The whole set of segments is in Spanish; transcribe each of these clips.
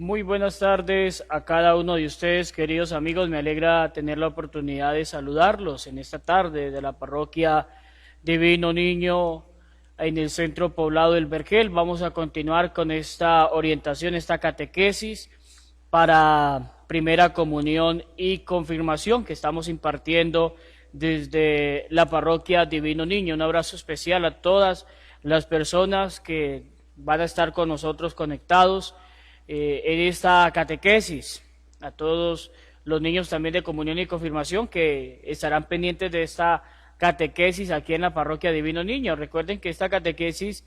Muy buenas tardes a cada uno de ustedes, queridos amigos. Me alegra tener la oportunidad de saludarlos en esta tarde de la parroquia Divino Niño en el centro poblado del Vergel. Vamos a continuar con esta orientación, esta catequesis para primera comunión y confirmación que estamos impartiendo desde la parroquia Divino Niño. Un abrazo especial a todas las personas que van a estar con nosotros conectados en esta catequesis, a todos los niños también de comunión y confirmación que estarán pendientes de esta catequesis aquí en la parroquia Divino Niño. Recuerden que esta catequesis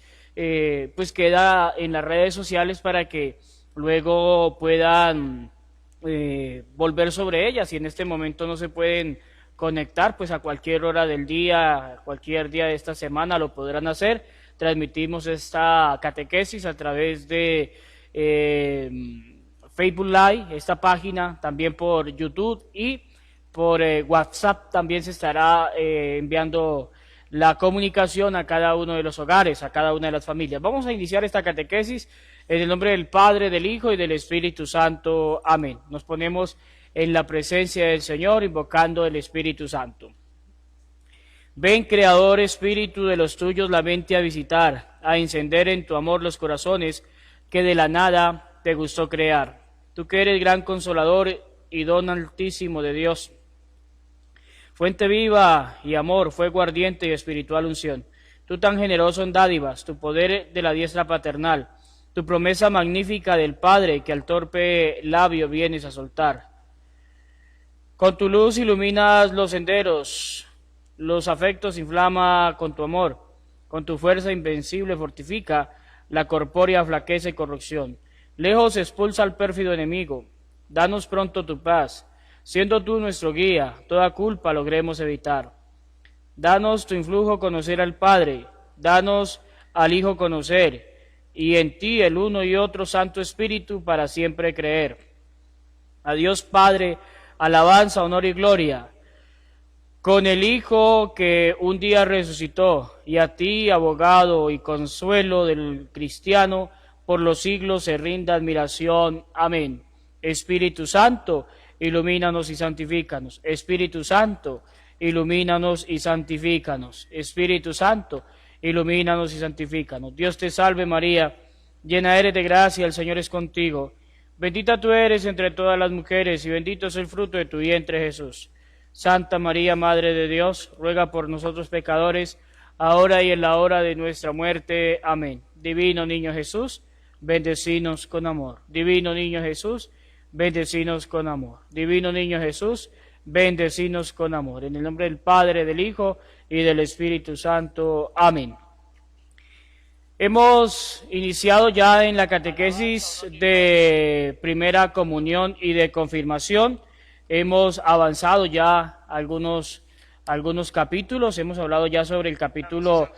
pues queda en las redes sociales para que luego puedan volver sobre ellas. Si en este momento no se pueden conectar, pues a cualquier hora del día, cualquier día de esta semana lo podrán hacer. Transmitimos esta catequesis a través de Facebook Live, esta página, también por YouTube y por WhatsApp también se estará enviando la comunicación a cada uno de los hogares, a cada una de las familias. Vamos a iniciar esta catequesis en el nombre del Padre, del Hijo y del Espíritu Santo. Amén. Nos ponemos en la presencia del Señor, invocando el Espíritu Santo. Ven, Creador Espíritu de los tuyos, la mente a visitar, a encender en tu amor los corazones que de la nada te gustó crear. Tú que eres gran consolador y don altísimo de Dios, fuente viva y amor, fuego ardiente y espiritual unción. Tú tan generoso en dádivas, tu poder de la diestra paternal, tu promesa magnífica del Padre que al torpe labio vienes a soltar. Con tu luz iluminas los senderos, los afectos inflama con tu amor, con tu fuerza invencible fortifica la corpórea flaqueza y corrupción. Lejos expulsa al pérfido enemigo, danos pronto tu paz, siendo tú nuestro guía, toda culpa logremos evitar. Danos tu influjo conocer al Padre, danos al Hijo conocer, y en ti el uno y otro Santo Espíritu para siempre creer. A Dios Padre, alabanza, honor y gloria, con el Hijo que un día resucitó, y a ti, abogado y consuelo del cristiano, por los siglos se rinda admiración. Amén. Espíritu Santo, ilumínanos y santifícanos. Espíritu Santo, ilumínanos y santifícanos. Espíritu Santo, ilumínanos y santifícanos. Dios te salve María, llena eres de gracia, el Señor es contigo. Bendita tú eres entre todas las mujeres, y bendito es el fruto de tu vientre Jesús. Santa María, Madre de Dios, ruega por nosotros pecadores, ahora y en la hora de nuestra muerte. Amén. Divino Niño Jesús, bendecinos con amor. Divino Niño Jesús, bendecinos con amor. Divino Niño Jesús, bendecinos con amor. En el nombre del Padre, del Hijo y del Espíritu Santo. Amén. Hemos iniciado ya en la catequesis de primera comunión y de confirmación. Hemos avanzado ya algunos capítulos, hemos hablado ya sobre el capítulo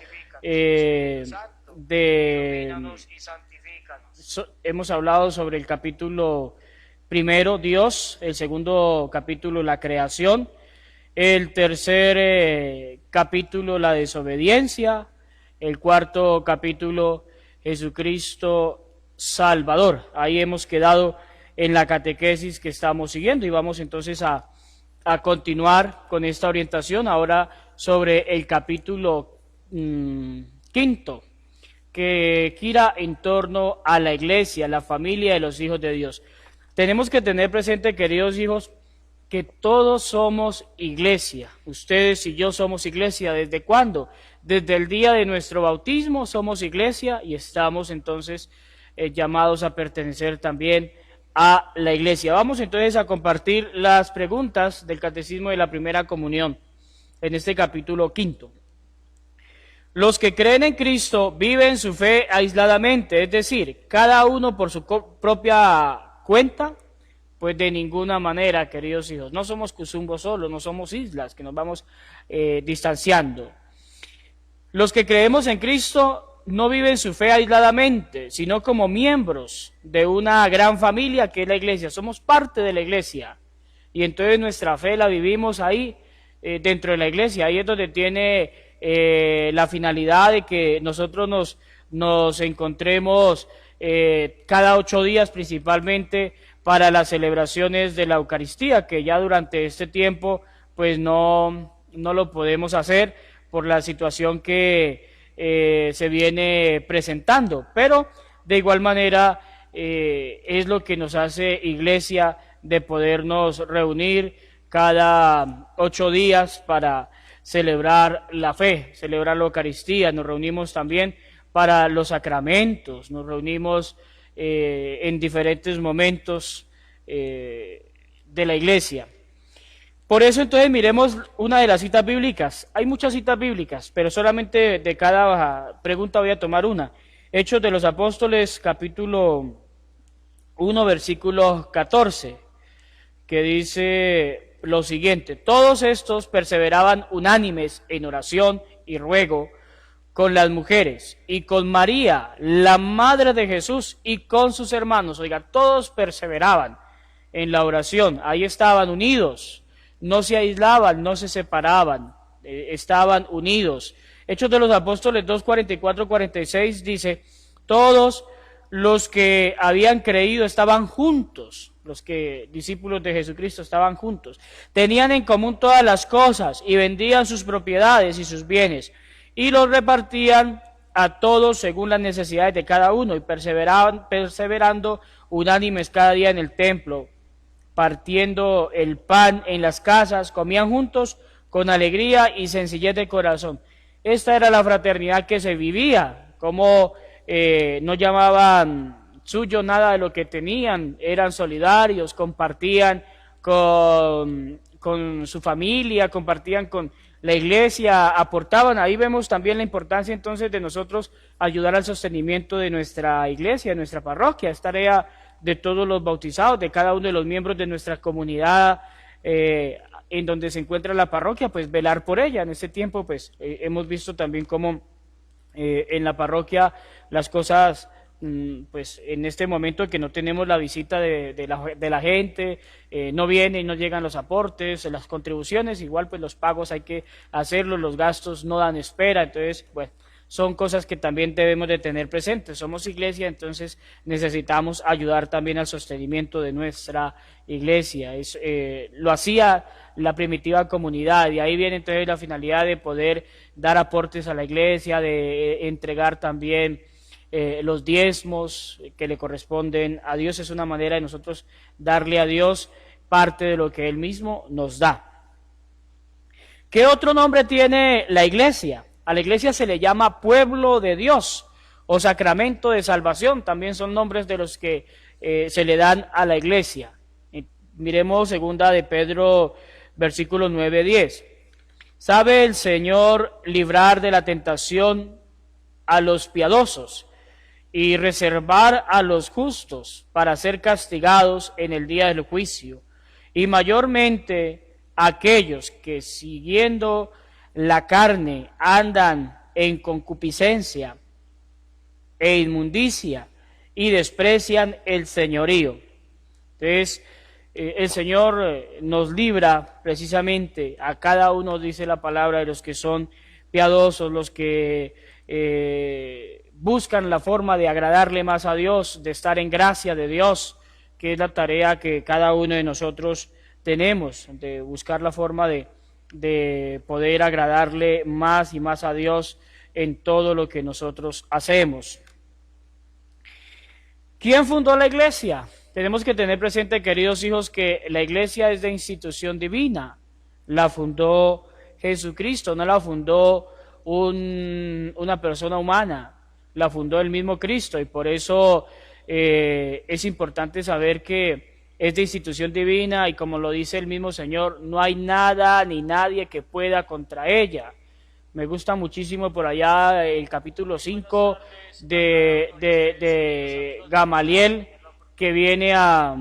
hemos hablado sobre el capítulo primero, Dios, el segundo capítulo, la creación, el tercer capítulo, la desobediencia, el cuarto capítulo, Jesucristo Salvador. Ahí hemos quedado en la catequesis que estamos siguiendo y vamos entonces a continuar con esta orientación ahora sobre el capítulo quinto, que gira en torno a la iglesia, la familia de los hijos de Dios. Tenemos que tener presente, queridos hijos, que todos somos iglesia. Ustedes y yo somos iglesia. ¿Desde cuándo? Desde el día de nuestro bautismo somos iglesia y estamos entonces llamados a pertenecer también a la iglesia. Vamos entonces a compartir las preguntas del Catecismo de la Primera Comunión en este capítulo quinto. Los que creen en Cristo viven su fe aisladamente, es decir, cada uno por su propia cuenta. Pues de ninguna manera, queridos hijos, no somos Cusumbo solo, no somos islas que nos vamos distanciando. Los que creemos en Cristo no viven su fe aisladamente, sino como miembros de una gran familia que es la iglesia. Somos parte de la iglesia y entonces nuestra fe la vivimos ahí dentro de la iglesia. Ahí es donde tiene la finalidad de que nosotros nos encontremos cada 8 días principalmente para las celebraciones de la Eucaristía, que ya durante este tiempo pues no lo podemos hacer por la situación que se viene presentando, pero de igual manera es lo que nos hace Iglesia de podernos reunir cada 8 días para celebrar la fe, celebrar la Eucaristía. Nos reunimos también para los sacramentos, nos reunimos en diferentes momentos de la Iglesia. Por eso entonces miremos una de las citas bíblicas. Hay muchas citas bíblicas, pero solamente de cada pregunta voy a tomar una. Hechos de los Apóstoles, capítulo 1, versículo 14, que dice lo siguiente: todos estos perseveraban unánimes en oración y ruego con las mujeres y con María, la madre de Jesús, y con sus hermanos. Oiga, todos perseveraban en la oración, ahí estaban unidos, no se aislaban, no se separaban, estaban unidos. Hechos de los Apóstoles 2, 44, 46 dice: todos los que habían creído estaban juntos, los que discípulos de Jesucristo estaban juntos, tenían en común todas las cosas y vendían sus propiedades y sus bienes y los repartían a todos según las necesidades de cada uno, y perseverando unánimes cada día en el templo, partiendo el pan en las casas, comían juntos con alegría y sencillez de corazón. Esta era la fraternidad que se vivía, como no llamaban suyo nada de lo que tenían, eran solidarios, compartían con su familia, compartían con la iglesia, aportaban. Ahí vemos también la importancia entonces de nosotros ayudar al sostenimiento de nuestra iglesia, de nuestra parroquia. Es tarea de todos los bautizados, de cada uno de los miembros de nuestra comunidad en donde se encuentra la parroquia, pues velar por ella. En este tiempo pues hemos visto también cómo en la parroquia las cosas, pues en este momento que no tenemos la visita de la gente, no viene y no llegan los aportes, las contribuciones, igual pues los pagos hay que hacerlos, los gastos no dan espera. Entonces, bueno, son cosas que también debemos de tener presentes. Somos iglesia, entonces necesitamos ayudar también al sostenimiento de nuestra iglesia. Lo hacía la primitiva comunidad, y ahí viene entonces la finalidad de poder dar aportes a la iglesia, de entregar también los diezmos que le corresponden a Dios. Es una manera de nosotros darle a Dios parte de lo que Él mismo nos da. ¿Qué otro nombre tiene la iglesia? A la iglesia se le llama pueblo de Dios o sacramento de salvación, también son nombres de los que se le dan a la iglesia. Miremos segunda de Pedro, versículo 9-10. ¿Sabe el Señor librar de la tentación a los piadosos y reservar a los justos para ser castigados en el día del juicio? Y mayormente aquellos que siguiendo la carne andan en concupiscencia e inmundicia y desprecian el señorío. Entonces, el Señor nos libra precisamente a cada uno, dice la palabra, de los que son piadosos, los que buscan la forma de agradarle más a Dios, de estar en gracia de Dios, que es la tarea que cada uno de nosotros tenemos, de buscar la forma de poder agradarle más y más a Dios en todo lo que nosotros hacemos. ¿Quién fundó la iglesia? Tenemos que tener presente, queridos hijos, que la iglesia es de institución divina. La fundó Jesucristo, no la fundó una persona humana, la fundó el mismo Cristo, y por eso es importante saber que es de institución divina, y como lo dice el mismo Señor, no hay nada ni nadie que pueda contra ella. Me gusta muchísimo por allá el capítulo 5 de Gamaliel, que viene a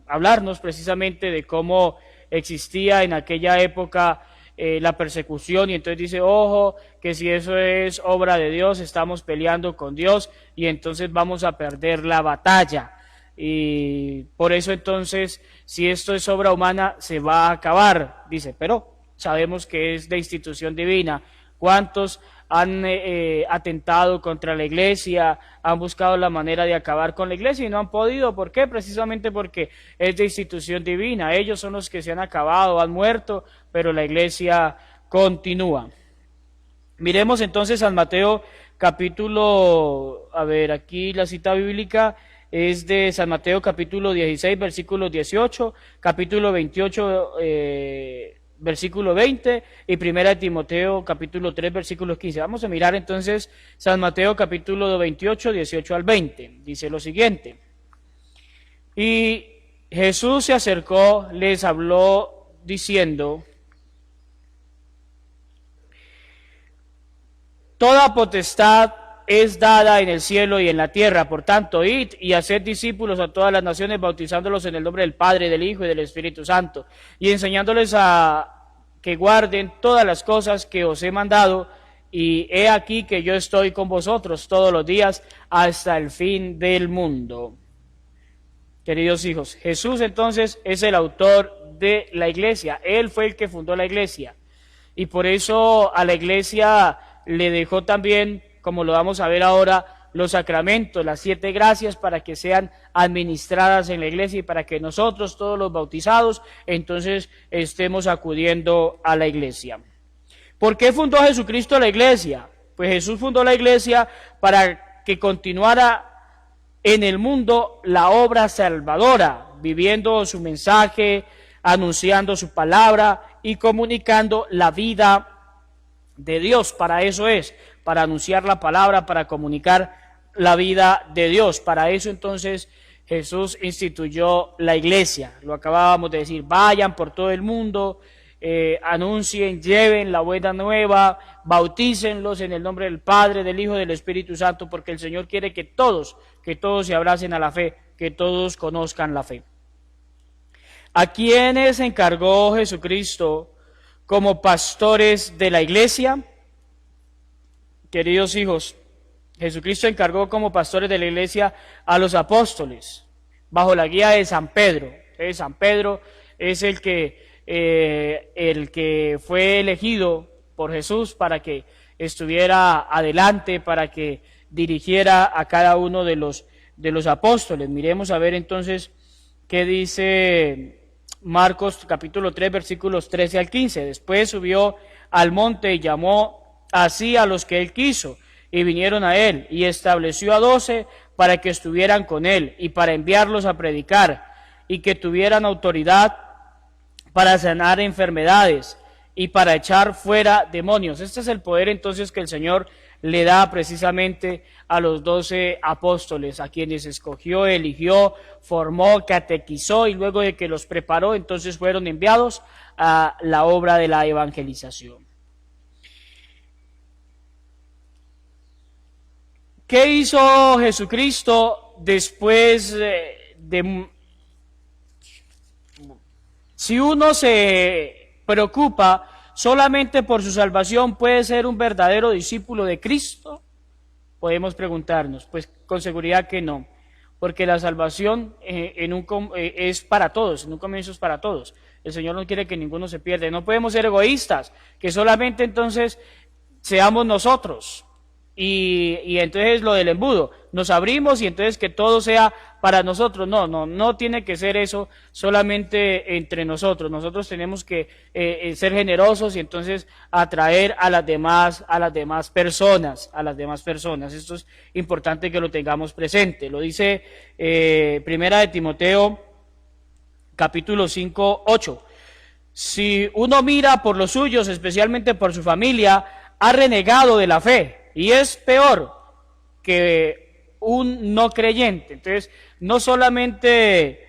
hablarnos precisamente de cómo existía en aquella época la persecución, y entonces dice: ojo, que si eso es obra de Dios, estamos peleando con Dios y entonces vamos a perder la batalla. Y por eso entonces, si esto es obra humana, se va a acabar, dice, pero sabemos que es de institución divina. ¿Cuántos han atentado contra la iglesia, han buscado la manera de acabar con la iglesia y no han podido. ¿Por qué? Precisamente porque es de institución divina. Ellos son los que se han acabado, han muerto, pero la iglesia continúa. Miremos entonces San Mateo capítulo, aquí la cita bíblica es de San Mateo capítulo 16, versículos 18, capítulo 28, versículo 20 y primera de Timoteo capítulo 3, versículos 15. Vamos a mirar entonces San Mateo capítulo 28, 18 al 20. Dice lo siguiente: y Jesús se acercó, les habló diciendo: toda potestad es dada en el cielo y en la tierra, por tanto, id y haced discípulos a todas las naciones, bautizándolos en el nombre del Padre, del Hijo y del Espíritu Santo, y enseñándoles a que guarden todas las cosas que os he mandado, y he aquí que yo estoy con vosotros todos los días hasta el fin del mundo. Queridos hijos, Jesús entonces es el autor de la iglesia, Él fue el que fundó la iglesia, y por eso a la iglesia le dejó también, como lo vamos a ver ahora, los sacramentos, las 7 gracias para que sean administradas en la iglesia y para que nosotros, todos los bautizados, entonces estemos acudiendo a la iglesia. ¿Por qué fundó Jesucristo la iglesia? Pues Jesús fundó la iglesia para que continuara en el mundo la obra salvadora, viviendo su mensaje, anunciando su palabra y comunicando la vida de Dios. Para eso es, para anunciar la palabra, para comunicar la vida de Dios. Para eso entonces Jesús instituyó la iglesia. Lo acabábamos de decir: vayan por todo el mundo, anuncien, lleven la buena nueva, bautícenlos en el nombre del Padre, del Hijo y del Espíritu Santo, porque el Señor quiere que todos se abracen a la fe, que todos conozcan la fe. ¿A quiénes encargó Jesucristo como pastores de la iglesia? Queridos hijos, Jesucristo encargó como pastores de la iglesia a los apóstoles, bajo la guía de San Pedro. San Pedro es el que fue elegido por Jesús para que estuviera adelante, para que dirigiera a cada uno de los apóstoles. Miremos a ver entonces qué dice Marcos capítulo 3, versículos 13 al 15. Después subió al monte y llamó así a los que él quiso, y vinieron a él, y estableció a 12 para que estuvieran con él, y para enviarlos a predicar, y que tuvieran autoridad para sanar enfermedades, y para echar fuera demonios. Este es el poder entonces que el Señor le da precisamente a los 12 apóstoles, a quienes escogió, eligió, formó, catequizó, y luego de que los preparó, entonces fueron enviados a la obra de la evangelización. ¿Qué hizo Jesucristo después si uno se preocupa solamente por su salvación, ¿puede ser un verdadero discípulo de Cristo? Podemos preguntarnos. Pues con seguridad que no, porque la salvación es para todos, en un comienzo es para todos. El Señor no quiere que ninguno se pierda. No podemos ser egoístas, que solamente entonces seamos nosotros. Y entonces lo del embudo, nos abrimos y entonces que todo sea para nosotros. No tiene que ser eso solamente entre nosotros. Nosotros tenemos que ser generosos y entonces atraer a las demás personas. Esto es importante que lo tengamos presente. Lo dice primera de Timoteo capítulo 5, 8. Si uno mira por los suyos, especialmente por su familia, ha renegado de la fe y es peor que un no creyente. Entonces, no solamente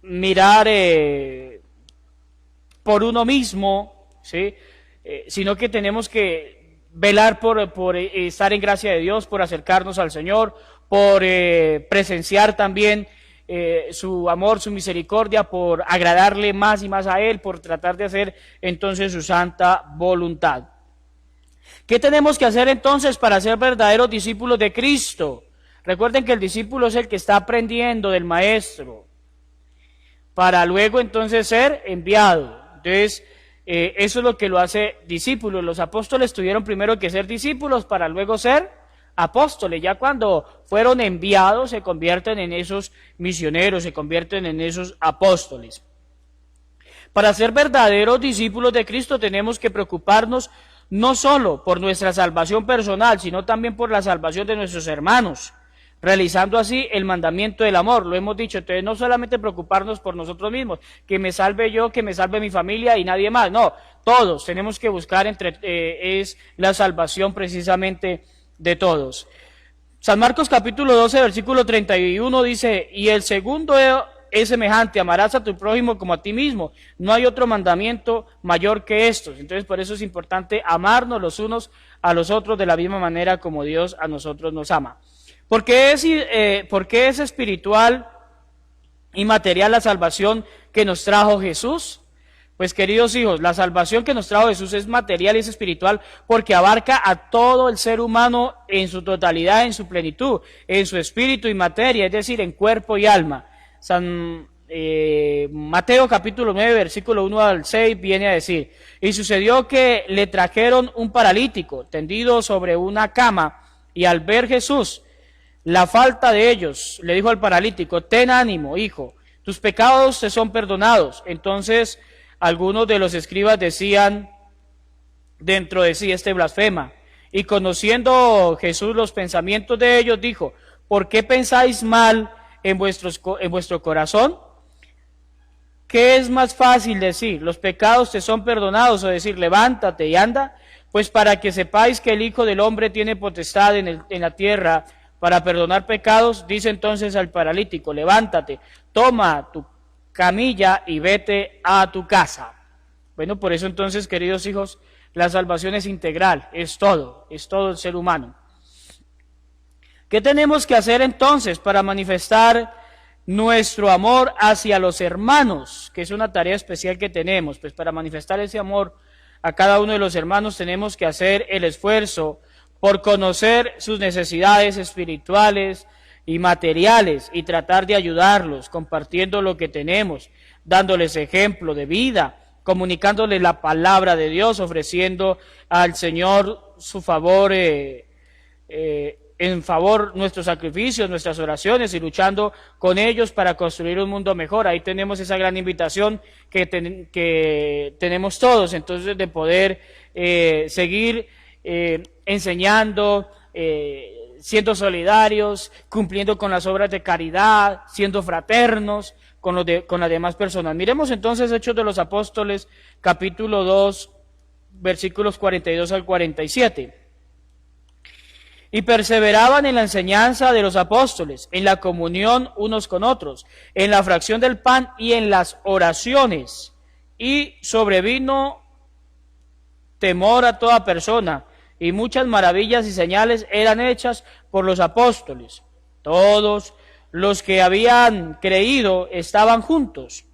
mirar por uno mismo, ¿sí? Sino que tenemos que velar por estar en gracia de Dios, por acercarnos al Señor, por presenciar también su amor, su misericordia, por agradarle más y más a Él, por tratar de hacer entonces su santa voluntad. ¿Qué tenemos que hacer entonces para ser verdaderos discípulos de Cristo? Recuerden que el discípulo es el que está aprendiendo del maestro, para luego entonces ser enviado. Entonces, Eso es lo que lo hace discípulos. Los apóstoles tuvieron primero que ser discípulos para luego ser apóstoles. Ya cuando fueron enviados se convierten en esos misioneros, se convierten en esos apóstoles. Para ser verdaderos discípulos de Cristo tenemos que preocuparnos no solo por nuestra salvación personal, sino también por la salvación de nuestros hermanos, realizando así el mandamiento del amor. Lo hemos dicho, entonces no solamente preocuparnos por nosotros mismos, que me salve yo, que me salve mi familia y nadie más, no, todos tenemos que buscar es la salvación precisamente de todos. San Marcos capítulo 12, versículo 31 dice, y el segundo es semejante, amarás a tu prójimo como a ti mismo. No hay otro mandamiento mayor que estos. Entonces, por eso es importante amarnos los unos a los otros de la misma manera como Dios a nosotros nos ama. ¿Por qué es espiritual y material la salvación que nos trajo Jesús? Pues, queridos hijos, la salvación que nos trajo Jesús es material y es espiritual porque abarca a todo el ser humano en su totalidad, en su plenitud, en su espíritu y materia, es decir, en cuerpo y alma. Mateo capítulo 9, versículo 1 al 6 viene a decir, y sucedió que le trajeron un paralítico tendido sobre una cama, y al ver Jesús la falta de ellos, le dijo al paralítico, ten ánimo, hijo, tus pecados te son perdonados. Entonces algunos de los escribas decían dentro de sí, este blasfema, y conociendo Jesús los pensamientos de ellos, dijo, ¿por qué pensáis mal en vuestro corazón? ¿Qué es más fácil decir, los pecados te son perdonados, o decir, levántate y anda? Pues para que sepáis que el Hijo del Hombre tiene potestad en la tierra para perdonar pecados, dice entonces al paralítico, levántate, toma tu camilla y vete a tu casa. Bueno, por eso entonces, queridos hijos, la salvación es integral, es todo el ser humano. ¿Qué tenemos que hacer entonces para manifestar nuestro amor hacia los hermanos? Que es una tarea especial que tenemos. Pues para manifestar ese amor a cada uno de los hermanos tenemos que hacer el esfuerzo por conocer sus necesidades espirituales y materiales y tratar de ayudarlos, compartiendo lo que tenemos, dándoles ejemplo de vida, comunicándoles la palabra de Dios, ofreciendo al Señor su favor, en favor nuestros sacrificios, nuestras oraciones y luchando con ellos para construir un mundo mejor. Ahí tenemos esa gran invitación que tenemos todos, entonces, de poder seguir enseñando, siendo solidarios, cumpliendo con las obras de caridad, siendo fraternos con las demás personas. Miremos entonces Hechos de los Apóstoles, capítulo 2, versículos 42 al 47. Y perseveraban en la enseñanza de los apóstoles, en la comunión unos con otros, en la fracción del pan y en las oraciones. Y sobrevino temor a toda persona, y muchas maravillas y señales eran hechas por los apóstoles. Todos los que habían creído estaban juntos,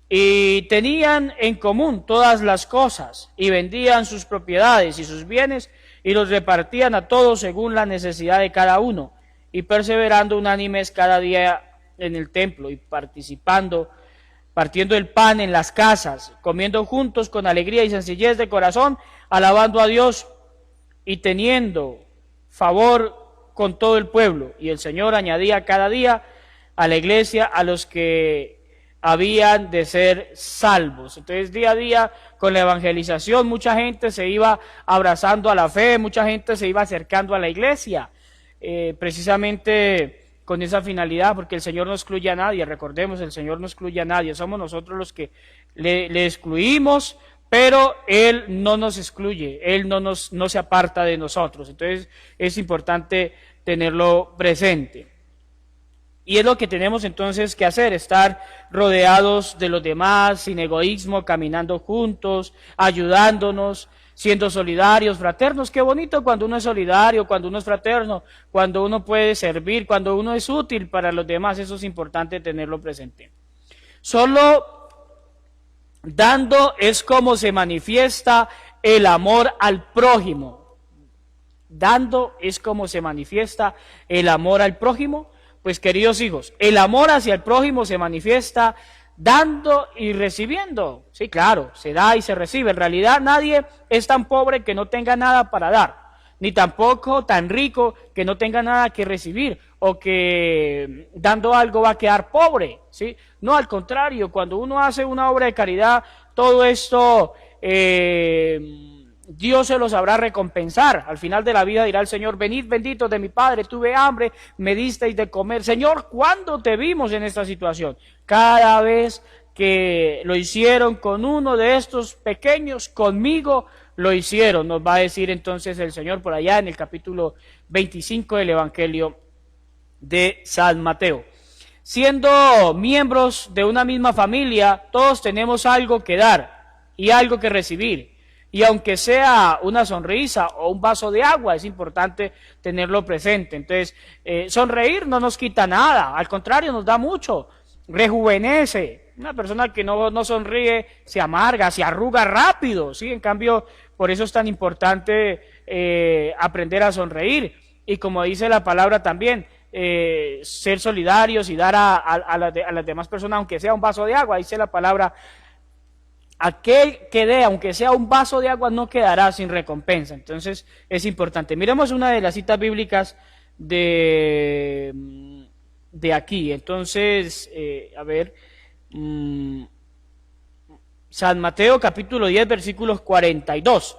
y tenían en común todas las cosas, y vendían sus propiedades y sus bienes, y los repartían a todos según la necesidad de cada uno, y perseverando unánimes cada día en el templo, y partiendo el pan en las casas, comiendo juntos con alegría y sencillez de corazón, alabando a Dios y teniendo favor con todo el pueblo. Y el Señor añadía cada día a la iglesia a los que habían de ser salvos. Entonces, día a día, con la evangelización, mucha gente se iba abrazando a la fe, mucha gente se iba acercando a la iglesia, precisamente con esa finalidad, porque el Señor no excluye a nadie. Recordemos, el Señor no excluye a nadie, somos nosotros los que le excluimos, pero Él no nos excluye, Él no se aparta de nosotros. Entonces, es importante tenerlo presente. Y es lo que tenemos entonces que hacer, estar rodeados de los demás, sin egoísmo, caminando juntos, ayudándonos, siendo solidarios, fraternos. Qué bonito cuando uno es solidario, cuando uno es fraterno, cuando uno puede servir, cuando uno es útil para los demás. Eso es importante tenerlo presente. Solo dando es como se manifiesta el amor al prójimo. Dando es como se manifiesta el amor al prójimo. Pues, queridos hijos, el amor hacia el prójimo se manifiesta dando y recibiendo. Sí, claro, se da y se recibe. En realidad nadie es tan pobre que no tenga nada para dar, ni tampoco tan rico que no tenga nada que recibir, o que dando algo va a quedar pobre, ¿sí? No, al contrario, cuando uno hace una obra de caridad, todo esto Dios se lo sabrá recompensar. Al final de la vida dirá el Señor: venid benditos de mi Padre, tuve hambre, me disteis de comer. Señor, ¿cuándo te vimos en esta situación? Cada vez que lo hicieron con uno de estos pequeños, conmigo lo hicieron, nos va a decir entonces el Señor por allá en el capítulo 25 del Evangelio de San Mateo. Siendo miembros de una misma familia, todos tenemos algo que dar y algo que recibir. Y aunque sea una sonrisa o un vaso de agua, es importante tenerlo presente. Entonces, sonreír no nos quita nada, al contrario, nos da mucho, rejuvenece. Una persona que no sonríe se amarga, se arruga rápido, ¿sí? En cambio, por eso es tan importante aprender a sonreír. Y como dice la palabra también, ser solidarios y dar a las demás personas, aunque sea un vaso de agua, dice la palabra: aquel que dé, aunque sea un vaso de agua, no quedará sin recompensa. Entonces es importante. Miremos una de las citas bíblicas de aquí. Entonces, a ver, San Mateo capítulo 10 versículos 42.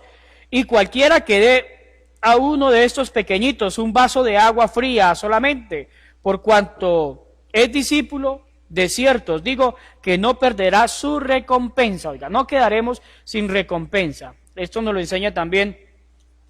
Y cualquiera que dé a uno de estos pequeñitos un vaso de agua fría solamente, por cuanto es discípulo, de cierto os digo que no perderá su recompensa. Oiga, no quedaremos sin recompensa. Esto nos lo enseña también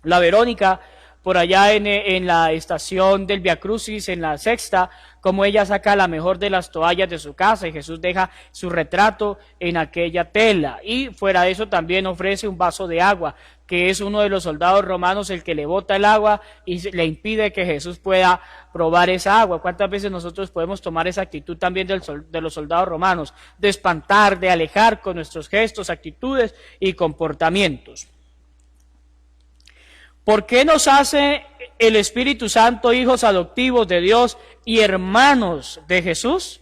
la Verónica por allá en la estación del Via Crucis, en la sexta, como ella saca la mejor de las toallas de su casa y Jesús deja su retrato en aquella tela. Y fuera de eso también ofrece un vaso de agua, que es uno de los soldados romanos el que le bota el agua y le impide que Jesús pueda probar esa agua. ¿Cuántas veces nosotros podemos tomar esa actitud también de los soldados romanos? De espantar, de alejar con nuestros gestos, actitudes y comportamientos. ¿Por qué nos hace el Espíritu Santo hijos adoptivos de Dios y hermanos de Jesús?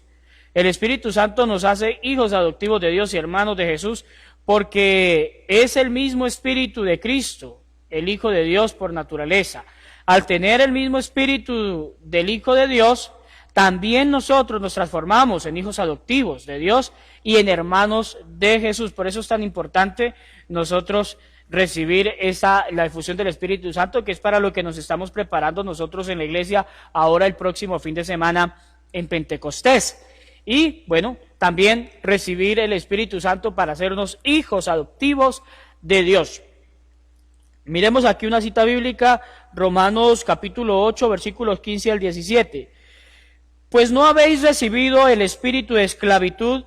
El Espíritu Santo nos hace hijos adoptivos de Dios y hermanos de Jesús porque es el mismo Espíritu de Cristo, el Hijo de Dios por naturaleza. Al tener el mismo Espíritu del Hijo de Dios, también nosotros nos transformamos en hijos adoptivos de Dios y en hermanos de Jesús. Por eso es tan importante nosotros recibir la difusión del Espíritu Santo, que es para lo que nos estamos preparando nosotros en la iglesia ahora el próximo fin de semana en Pentecostés. Y bueno, también recibir el Espíritu Santo para hacernos hijos adoptivos de Dios. Miremos aquí una cita bíblica, Romanos capítulo 8, versículos 15 al 17. Pues no habéis recibido el espíritu de esclavitud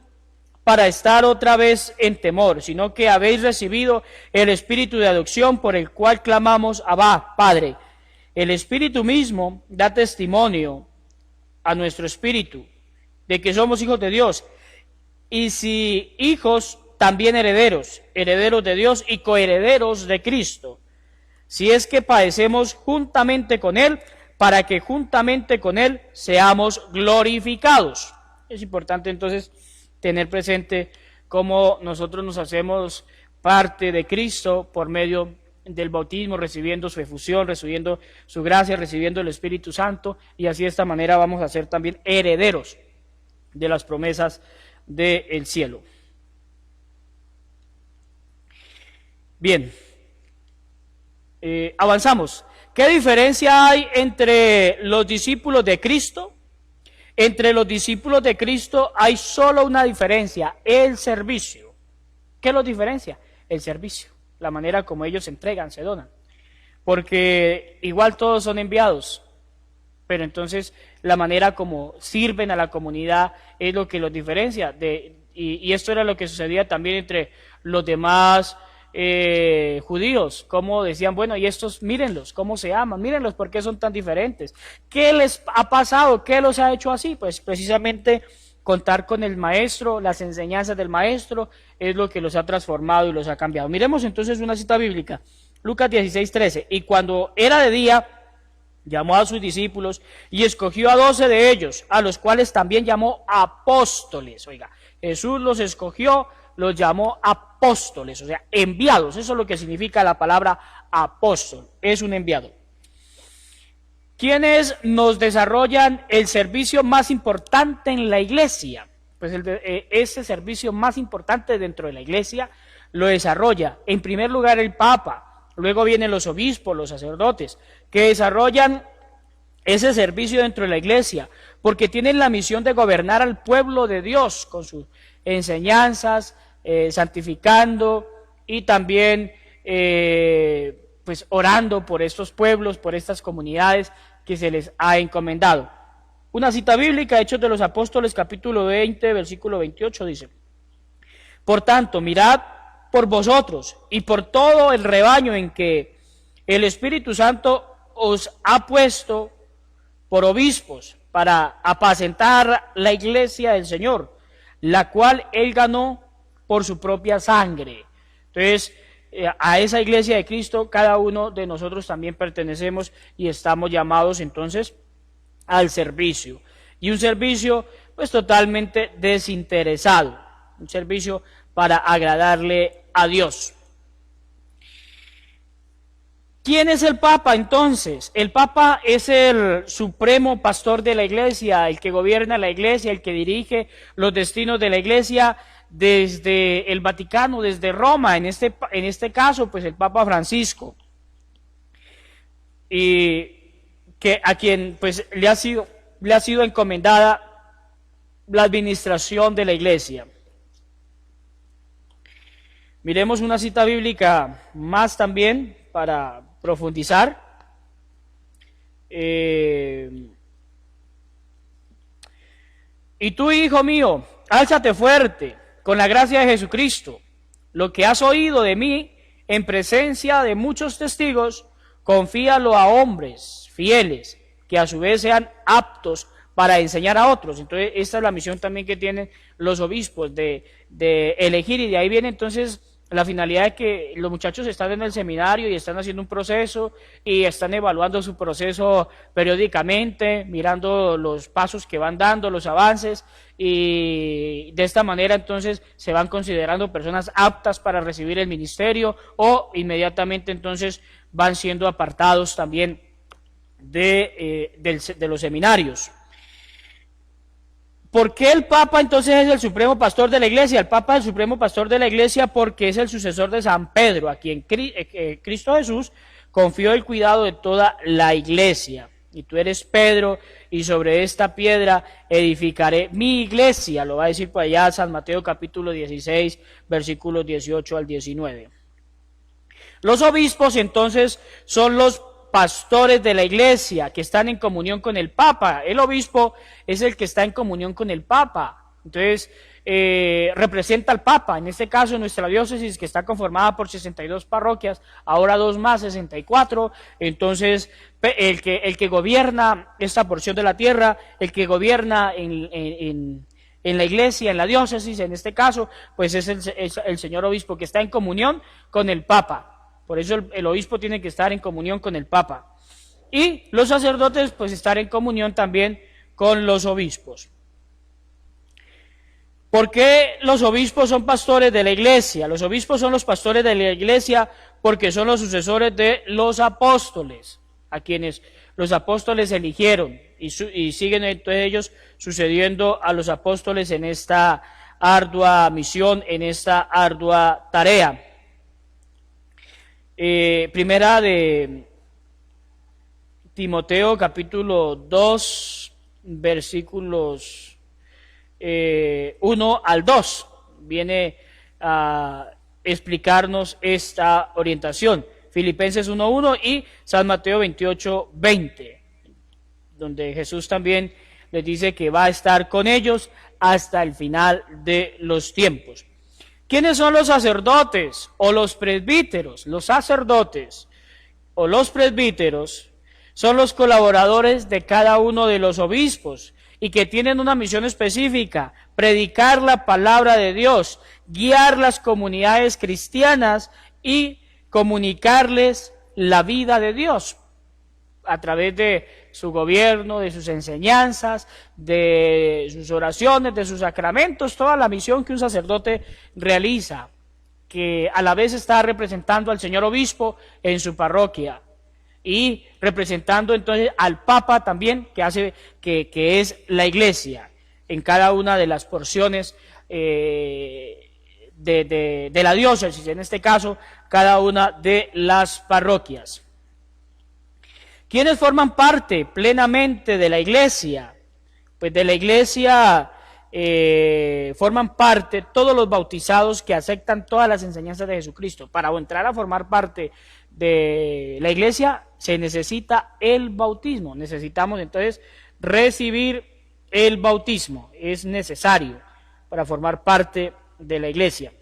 para estar otra vez en temor, sino que habéis recibido el espíritu de adopción por el cual clamamos: Abba, Padre. El Espíritu mismo da testimonio a nuestro espíritu de que somos hijos de Dios, y si hijos, también herederos, herederos de Dios y coherederos de Cristo, si es que padecemos juntamente con Él, para que juntamente con Él seamos glorificados. Es importante entonces tener presente cómo nosotros nos hacemos parte de Cristo por medio del bautismo, recibiendo su efusión, recibiendo su gracia, recibiendo el Espíritu Santo, y así de esta manera vamos a ser también herederos de las promesas del cielo. Bien, avanzamos. ¿Qué diferencia hay entre los discípulos de Cristo? Entre los discípulos de Cristo hay solo una diferencia: el servicio. ¿Qué los diferencia? El servicio, la manera como ellos se entregan, se donan. Porque igual todos son enviados, pero entonces la manera como sirven a la comunidad es lo que los diferencia. Y esto era lo que sucedía también entre los demás judíos, como decían: bueno, y estos mírenlos, cómo se aman, mírenlos, por qué son tan diferentes, qué les ha pasado, qué los ha hecho así. Pues precisamente contar con el maestro, las enseñanzas del maestro es lo que los ha transformado y los ha cambiado. Miremos entonces una cita bíblica, Lucas 16:13. Y cuando era de día, llamó a sus discípulos y escogió a 12 de ellos, a los cuales también llamó apóstoles. Oiga, Jesús los escogió, los llamó apóstoles, o sea, enviados. Eso es lo que significa la palabra apóstol, es un enviado. ¿Quiénes nos desarrollan el servicio más importante en la iglesia? Pues ese servicio más importante dentro de la iglesia lo desarrolla, en primer lugar, el Papa, luego vienen los obispos, los sacerdotes, que desarrollan ese servicio dentro de la iglesia, porque tienen la misión de gobernar al pueblo de Dios con sus enseñanzas, santificando y también pues orando por estos pueblos, por estas comunidades que se les ha encomendado. Una cita bíblica, Hechos de los Apóstoles, capítulo 20, versículo 28, dice: por tanto, mirad por vosotros y por todo el rebaño en que el Espíritu Santo os ha puesto por obispos para apacentar la iglesia del Señor, la cual Él ganó por su propia sangre. Entonces, a esa iglesia de Cristo, cada uno de nosotros también pertenecemos y estamos llamados entonces al servicio. Y un servicio pues totalmente desinteresado, un servicio para agradarle a Dios. ¿Quién es el Papa entonces? El Papa es el supremo pastor de la iglesia, el que gobierna la iglesia, el que dirige los destinos de la iglesia desde el Vaticano, desde Roma, en este caso, pues el Papa Francisco, y que a quien pues le ha sido encomendada la administración de la iglesia. Miremos una cita bíblica más también para profundizar. Y tú, hijo mío, álzate fuerte con la gracia de Jesucristo. Lo que has oído de mí en presencia de muchos testigos, confíalo a hombres fieles, que a su vez sean aptos para enseñar a otros. Entonces, esta es la misión también que tienen los obispos, de elegir, y de ahí viene entonces la finalidad de que los muchachos están en el seminario y están haciendo un proceso y están evaluando su proceso periódicamente, mirando los pasos que van dando, los avances, y de esta manera entonces se van considerando personas aptas para recibir el ministerio, o inmediatamente entonces van siendo apartados también de los seminarios. ¿Por qué el Papa entonces es el supremo pastor de la iglesia? El Papa es el supremo pastor de la iglesia porque es el sucesor de San Pedro, a quien Cristo Jesús confió el cuidado de toda la iglesia. Y tú eres Pedro, y sobre esta piedra edificaré mi iglesia. Lo va a decir por allá San Mateo capítulo 16, versículos 18 al 19. Los obispos entonces son los pastores de la iglesia que están en comunión con el Papa. El obispo es el que está en comunión con el Papa, entonces representa al Papa. En este caso, nuestra diócesis, que está conformada por 62 parroquias, ahora 2 más, 64, entonces el que gobierna esta porción de la tierra, el que gobierna en la iglesia, en la diócesis, en este caso, pues es el señor obispo, que está en comunión con el Papa. Por eso el obispo tiene que estar en comunión con el Papa. Y los sacerdotes, pues, estar en comunión también con los obispos. ¿Por qué los obispos son pastores de la iglesia? Los obispos son los pastores de la iglesia porque son los sucesores de los apóstoles, a quienes los apóstoles eligieron, y siguen entre ellos sucediendo a los apóstoles en esta ardua misión, en esta ardua tarea. Primera de Timoteo capítulo 2 versículos 1 al 2 viene a explicarnos esta orientación. Filipenses 1:1 y San Mateo 28:20, donde Jesús también les dice que va a estar con ellos hasta el final de los tiempos. ¿Quiénes son los sacerdotes o los presbíteros? Los sacerdotes o los presbíteros son los colaboradores de cada uno de los obispos y que tienen una misión específica: predicar la palabra de Dios, guiar las comunidades cristianas y comunicarles la vida de Dios a través de su gobierno, de sus enseñanzas, de sus oraciones, de sus sacramentos, toda la misión que un sacerdote realiza, que a la vez está representando al señor obispo en su parroquia y representando entonces al Papa también, que es la Iglesia en cada una de las porciones de la diócesis, en este caso, cada una de las parroquias. ¿Quiénes forman parte plenamente de la Iglesia? Pues de la Iglesia forman parte todos los bautizados que aceptan todas las enseñanzas de Jesucristo. Para entrar a formar parte de la Iglesia se necesita el bautismo. Necesitamos entonces recibir el bautismo. Es necesario para formar parte de la Iglesia.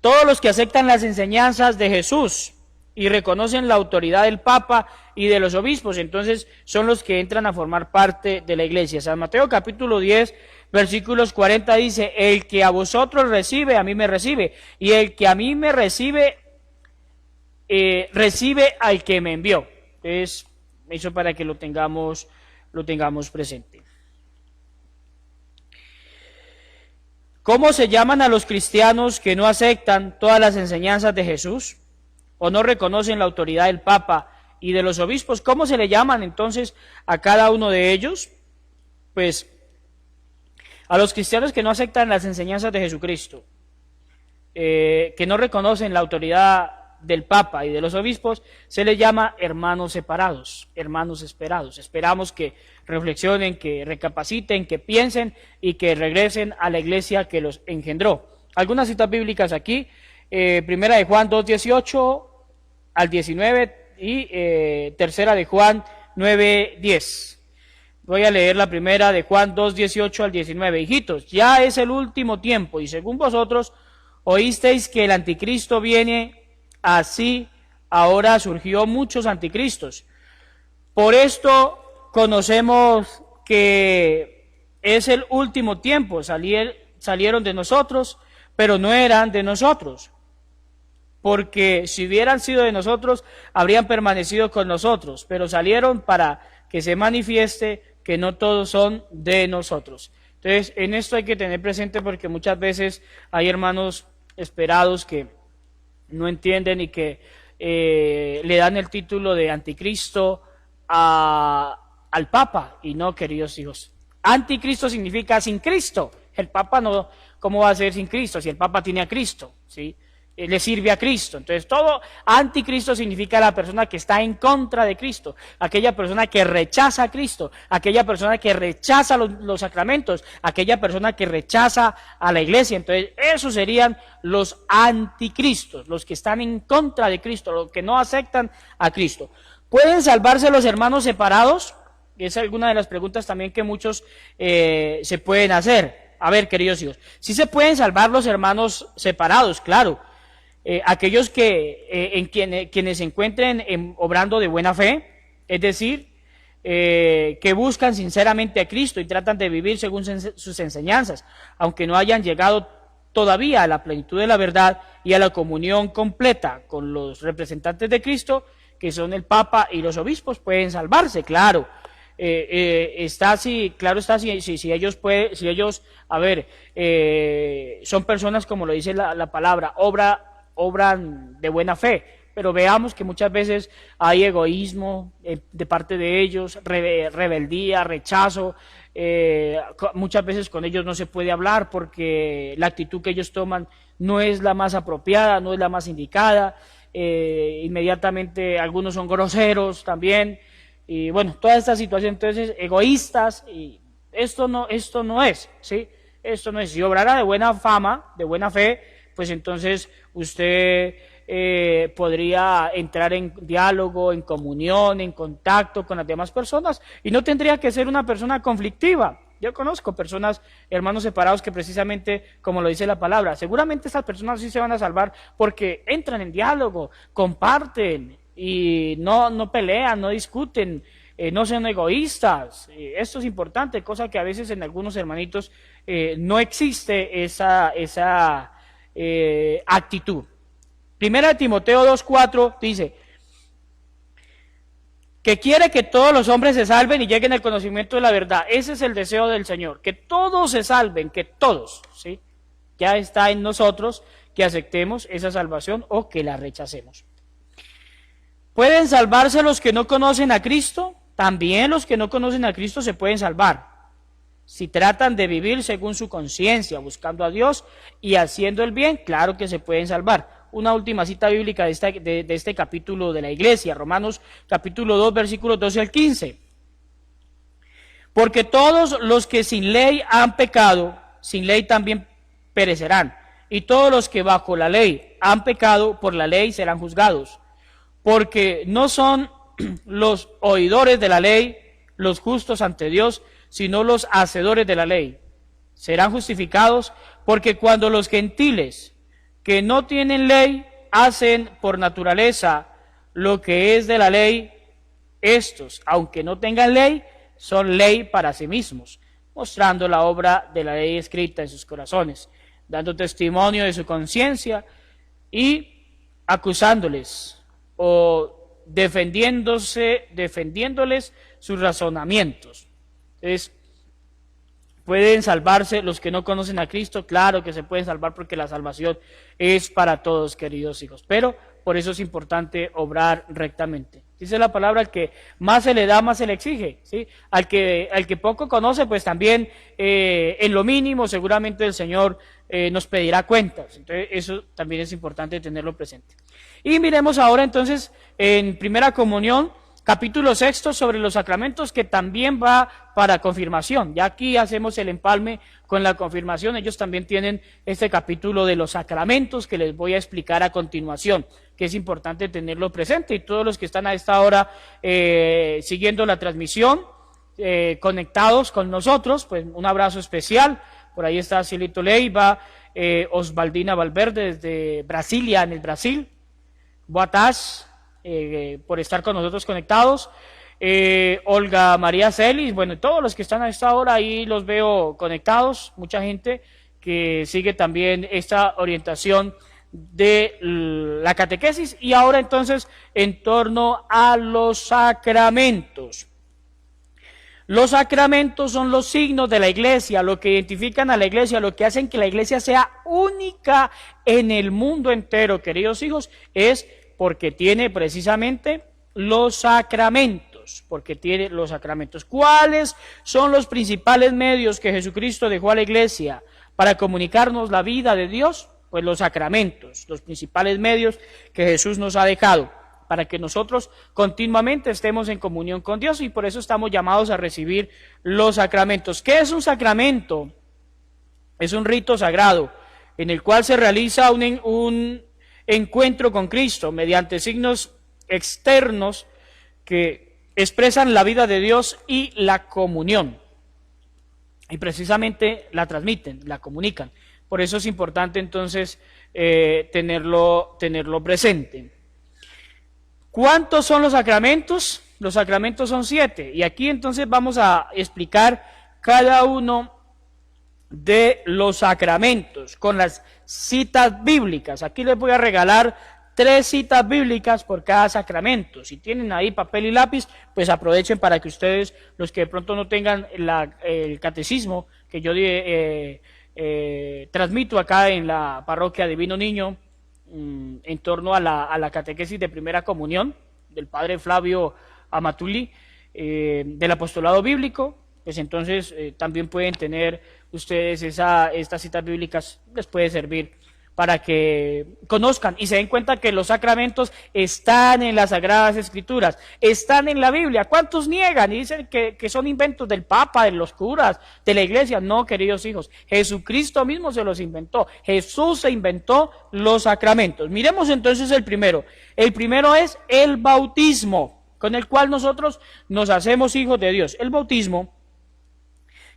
Todos los que aceptan las enseñanzas de Jesús y reconocen la autoridad del Papa y de los obispos, entonces son los que entran a formar parte de la Iglesia. San Mateo capítulo 10, versículos 40 dice: el que a vosotros recibe, a mí me recibe, y el que a mí me recibe, recibe al que me envió. Entonces, eso para que lo tengamos presente. ¿Cómo se llaman a los cristianos que no aceptan todas las enseñanzas de Jesús o no reconocen la autoridad del Papa y de los obispos? ¿Cómo se le llaman entonces a cada uno de ellos? Pues a los cristianos que no aceptan las enseñanzas de Jesucristo, que no reconocen la autoridad del Papa y de los obispos, se les llama hermanos separados, hermanos esperados. Esperamos que reflexionen, que recapaciten, que piensen y que regresen a la Iglesia que los engendró. Algunas citas bíblicas aquí: primera de Juan 2:18 al 19 y tercera de Juan 9:10. Voy a leer la primera de Juan 2:18 al 19. Hijitos, ya es el último tiempo, y según vosotros oísteis que el anticristo viene, así ahora surgió muchos anticristos. Por esto conocemos que es el último tiempo. Salieron de nosotros, pero no eran de nosotros, porque si hubieran sido de nosotros, habrían permanecido con nosotros, pero salieron para que se manifieste que no todos son de nosotros. Entonces, en esto hay que tener presente, porque muchas veces hay hermanos esperados que no entienden y que le dan el título de anticristo al Papa, y no, queridos hijos. Anticristo significa sin Cristo. El Papa no, ¿cómo va a ser sin Cristo si el Papa tiene a Cristo? ¿Sí? Le sirve a Cristo. Entonces, todo anticristo significa la persona que está en contra de Cristo, aquella persona que rechaza a Cristo, aquella persona que rechaza los sacramentos, aquella persona que rechaza a la Iglesia. Entonces, esos serían los anticristos, los que están en contra de Cristo, los que no aceptan a Cristo. ¿Pueden salvarse los hermanos separados? Esa es alguna de las preguntas también que muchos se pueden hacer. A ver, queridos hijos, ¿sí se pueden salvar los hermanos separados? Claro. Aquellos quienes se encuentren obrando de buena fe, es decir, que buscan sinceramente a Cristo y tratan de vivir según sus enseñanzas, aunque no hayan llegado todavía a la plenitud de la verdad y a la comunión completa con los representantes de Cristo, que son el Papa y los obispos, pueden salvarse, claro. Si ellos, son personas, como lo dice la palabra, obran de buena fe, pero veamos que muchas veces hay egoísmo de parte de ellos, rebeldía, rechazo. Muchas veces con ellos no se puede hablar porque la actitud que ellos toman no es la más apropiada, no es la más indicada. Inmediatamente algunos son groseros también, y bueno, toda esta situación, entonces, egoístas, y esto no es, ¿sí? Esto no es. Si obrara de buena fama, de buena fe, pues entonces usted podría entrar en diálogo, en comunión, en contacto con las demás personas, y no tendría que ser una persona conflictiva. Yo conozco personas, hermanos separados, que precisamente, como lo dice la palabra, seguramente estas personas sí se van a salvar porque entran en diálogo, comparten, y no pelean, no discuten, no son egoístas. Esto es importante, cosa que a veces en algunos hermanitos no existe esa actitud. Primera de Timoteo 2:4 dice que quiere que todos los hombres se salven y lleguen al conocimiento de la verdad. Ese es el deseo del Señor, que todos se salven, que todos, ¿sí? Ya está en nosotros que aceptemos esa salvación o que la rechacemos. ¿Pueden salvarse los que no conocen a Cristo? También los que no conocen a Cristo se pueden salvar. Si tratan de vivir según su conciencia, buscando a Dios y haciendo el bien, claro que se pueden salvar. Una última cita bíblica de este capítulo de la iglesia, Romanos capítulo 2, versículos 12 al 15. Porque todos los que sin ley han pecado, sin ley también perecerán. Y todos los que bajo la ley han pecado, por la ley serán juzgados. Porque no son los oidores de la ley los justos ante Dios, sino los hacedores de la ley. Serán justificados, porque cuando los gentiles que no tienen ley hacen por naturaleza lo que es de la ley, estos, aunque no tengan ley, son ley para sí mismos, mostrando la obra de la ley escrita en sus corazones, dando testimonio de su conciencia y acusándoles o defendiéndoles sus razonamientos. Entonces, ¿pueden salvarse los que no conocen a Cristo? Claro que se pueden salvar, porque la salvación es para todos, queridos hijos, pero por eso es importante obrar rectamente. Dice la palabra, al que más se le da, más se le exige, ¿sí? Al que poco conoce, pues también en lo mínimo seguramente el Señor nos pedirá cuentas. Entonces eso también es importante tenerlo presente. Y miremos ahora entonces en Primera Comunión, capítulo 6, sobre los sacramentos, que también va para confirmación. Ya aquí hacemos el empalme con la confirmación. Ellos también tienen este capítulo de los sacramentos que les voy a explicar a continuación, que es importante tenerlo presente. Y todos los que están a esta hora siguiendo la transmisión, conectados con nosotros, pues un abrazo especial. Por ahí está Silito Leiva, Osvaldina Valverde desde Brasilia, en el Brasil. Boatas, por estar con nosotros conectados. Olga María Celis, bueno, todos los que están a esta hora ahí los veo conectados, mucha gente que sigue también esta orientación de la catequesis. Y ahora entonces en torno a los sacramentos. Los sacramentos son los signos de la iglesia, lo que identifican a la iglesia, lo que hacen que la iglesia sea única en el mundo entero, queridos hijos, es porque tiene precisamente los sacramentos, porque tiene los sacramentos. ¿Cuáles son los principales medios que Jesucristo dejó a la iglesia para comunicarnos la vida de Dios? Pues los sacramentos, los principales medios que Jesús nos ha dejado para que nosotros continuamente estemos en comunión con Dios, y por eso estamos llamados a recibir los sacramentos. ¿Qué es un sacramento? Es un rito sagrado en el cual se realiza un encuentro con Cristo mediante signos externos que expresan la vida de Dios y la comunión, y precisamente la transmiten, la comunican. Por eso es importante entonces tenerlo presente. ¿Cuántos son los sacramentos? Los sacramentos son 7, y aquí entonces vamos a explicar cada uno de los sacramentos con las citas bíblicas. Aquí les voy a regalar 3 citas bíblicas por cada sacramento. Si tienen ahí papel y lápiz, pues aprovechen para que ustedes, los que de pronto no tengan el catecismo que yo transmito acá en la parroquia Divino Niño, en torno a la catequesis de Primera Comunión del padre Flavio Amatuli, del apostolado bíblico, pues entonces también pueden tener ustedes estas citas bíblicas, les puede servir para que conozcan y se den cuenta que los sacramentos están en las Sagradas Escrituras, están en la Biblia. ¿Cuántos niegan y dicen que son inventos del Papa, de los curas, de la Iglesia? No, queridos hijos, Jesucristo mismo se los inventó. Jesús se inventó los sacramentos. Miremos entonces el primero. El primero es el bautismo, con el cual nosotros nos hacemos hijos de Dios. El bautismo,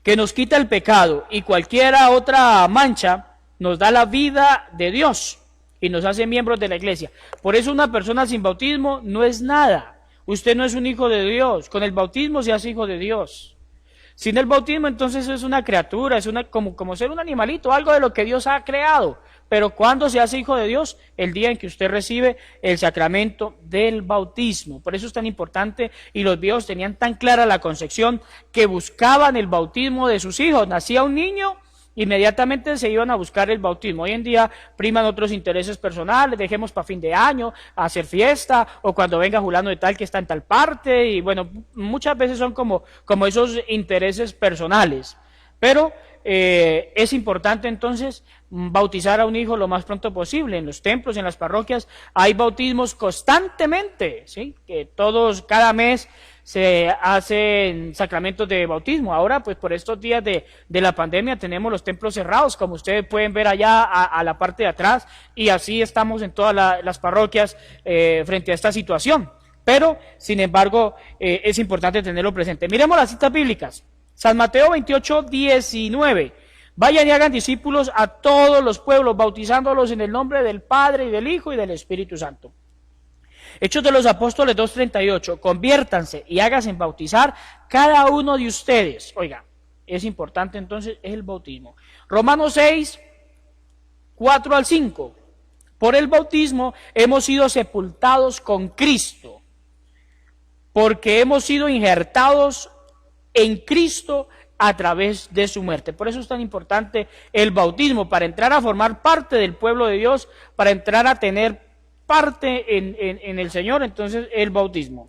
que nos quita el pecado y cualquier otra mancha, nos da la vida de Dios y nos hace miembros de la iglesia. Por eso una persona sin bautismo no es nada. Usted no es un hijo de Dios. Con el bautismo se hace hijo de Dios. Sin el bautismo entonces es una criatura, es como ser un animalito, algo de lo que Dios ha creado. pero ¿cuándo se hace hijo de Dios? El día en que usted recibe el sacramento del bautismo. Por eso es tan importante, y los viejos tenían tan clara la concepción que buscaban el bautismo de sus hijos. Nacía un niño, inmediatamente se iban a buscar el bautismo. Hoy en día priman otros intereses personales, dejemos para fin de año, hacer fiesta, o cuando venga fulano de tal que está en tal parte, y bueno, muchas veces son como esos intereses personales. Pero es importante entonces bautizar a un hijo lo más pronto posible. En los templos, en las parroquias, hay bautismos constantemente, ¿sí? Que cada mes se hacen sacramentos de bautismo. Ahora, pues por estos días de la pandemia tenemos los templos cerrados, como ustedes pueden ver allá a la parte de atrás, y así estamos en todas las parroquias frente a esta situación. Pero, sin embargo, es importante tenerlo presente. Miremos las citas bíblicas. San Mateo 28, 19. Vayan y hagan discípulos a todos los pueblos, bautizándolos en el nombre del Padre, y del Hijo, y del Espíritu Santo. Hechos de los Apóstoles 2:38. Conviértanse y háganse bautizar cada uno de ustedes. Oiga, es importante entonces el bautismo. Romanos 6, 4 al 5. Por el bautismo hemos sido sepultados con Cristo, porque hemos sido injertados en Cristo a través de su muerte. Por eso es tan importante el bautismo, para entrar a formar parte del pueblo de Dios, para entrar a tener parte en el Señor. Entonces el bautismo.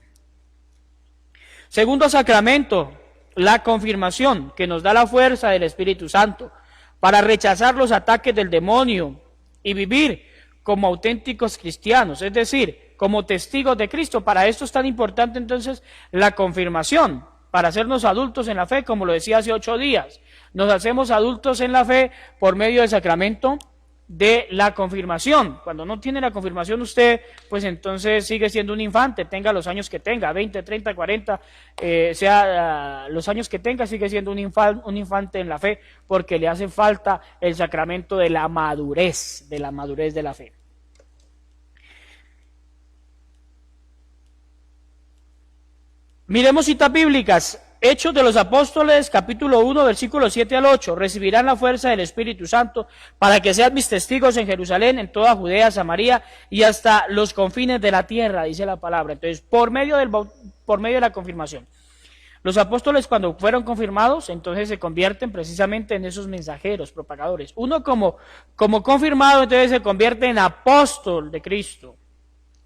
Segundo sacramento, la confirmación, que nos da la fuerza del Espíritu Santo para rechazar los ataques del demonio y vivir como auténticos cristianos, es decir, como testigos de Cristo. Para esto es tan importante entonces la confirmación, para hacernos adultos en la fe, como lo decía hace 8 días. Nos hacemos adultos en la fe por medio del sacramento de la confirmación. Cuando no tiene la confirmación usted, pues entonces sigue siendo un infante, tenga los años que tenga, 20, 30, 40, sea los años que tenga, sigue siendo un infante en la fe, porque le hace falta el sacramento de la madurez de la fe. Miremos citas bíblicas. Hechos de los Apóstoles, capítulo 1, versículos 7 al 8. Recibirán la fuerza del Espíritu Santo para que sean mis testigos en Jerusalén, en toda Judea, Samaria y hasta los confines de la tierra, dice la palabra. Entonces, por medio de la confirmación. Los apóstoles, cuando fueron confirmados, entonces se convierten precisamente en esos mensajeros, propagadores. Uno como confirmado, entonces se convierte en apóstol de Cristo,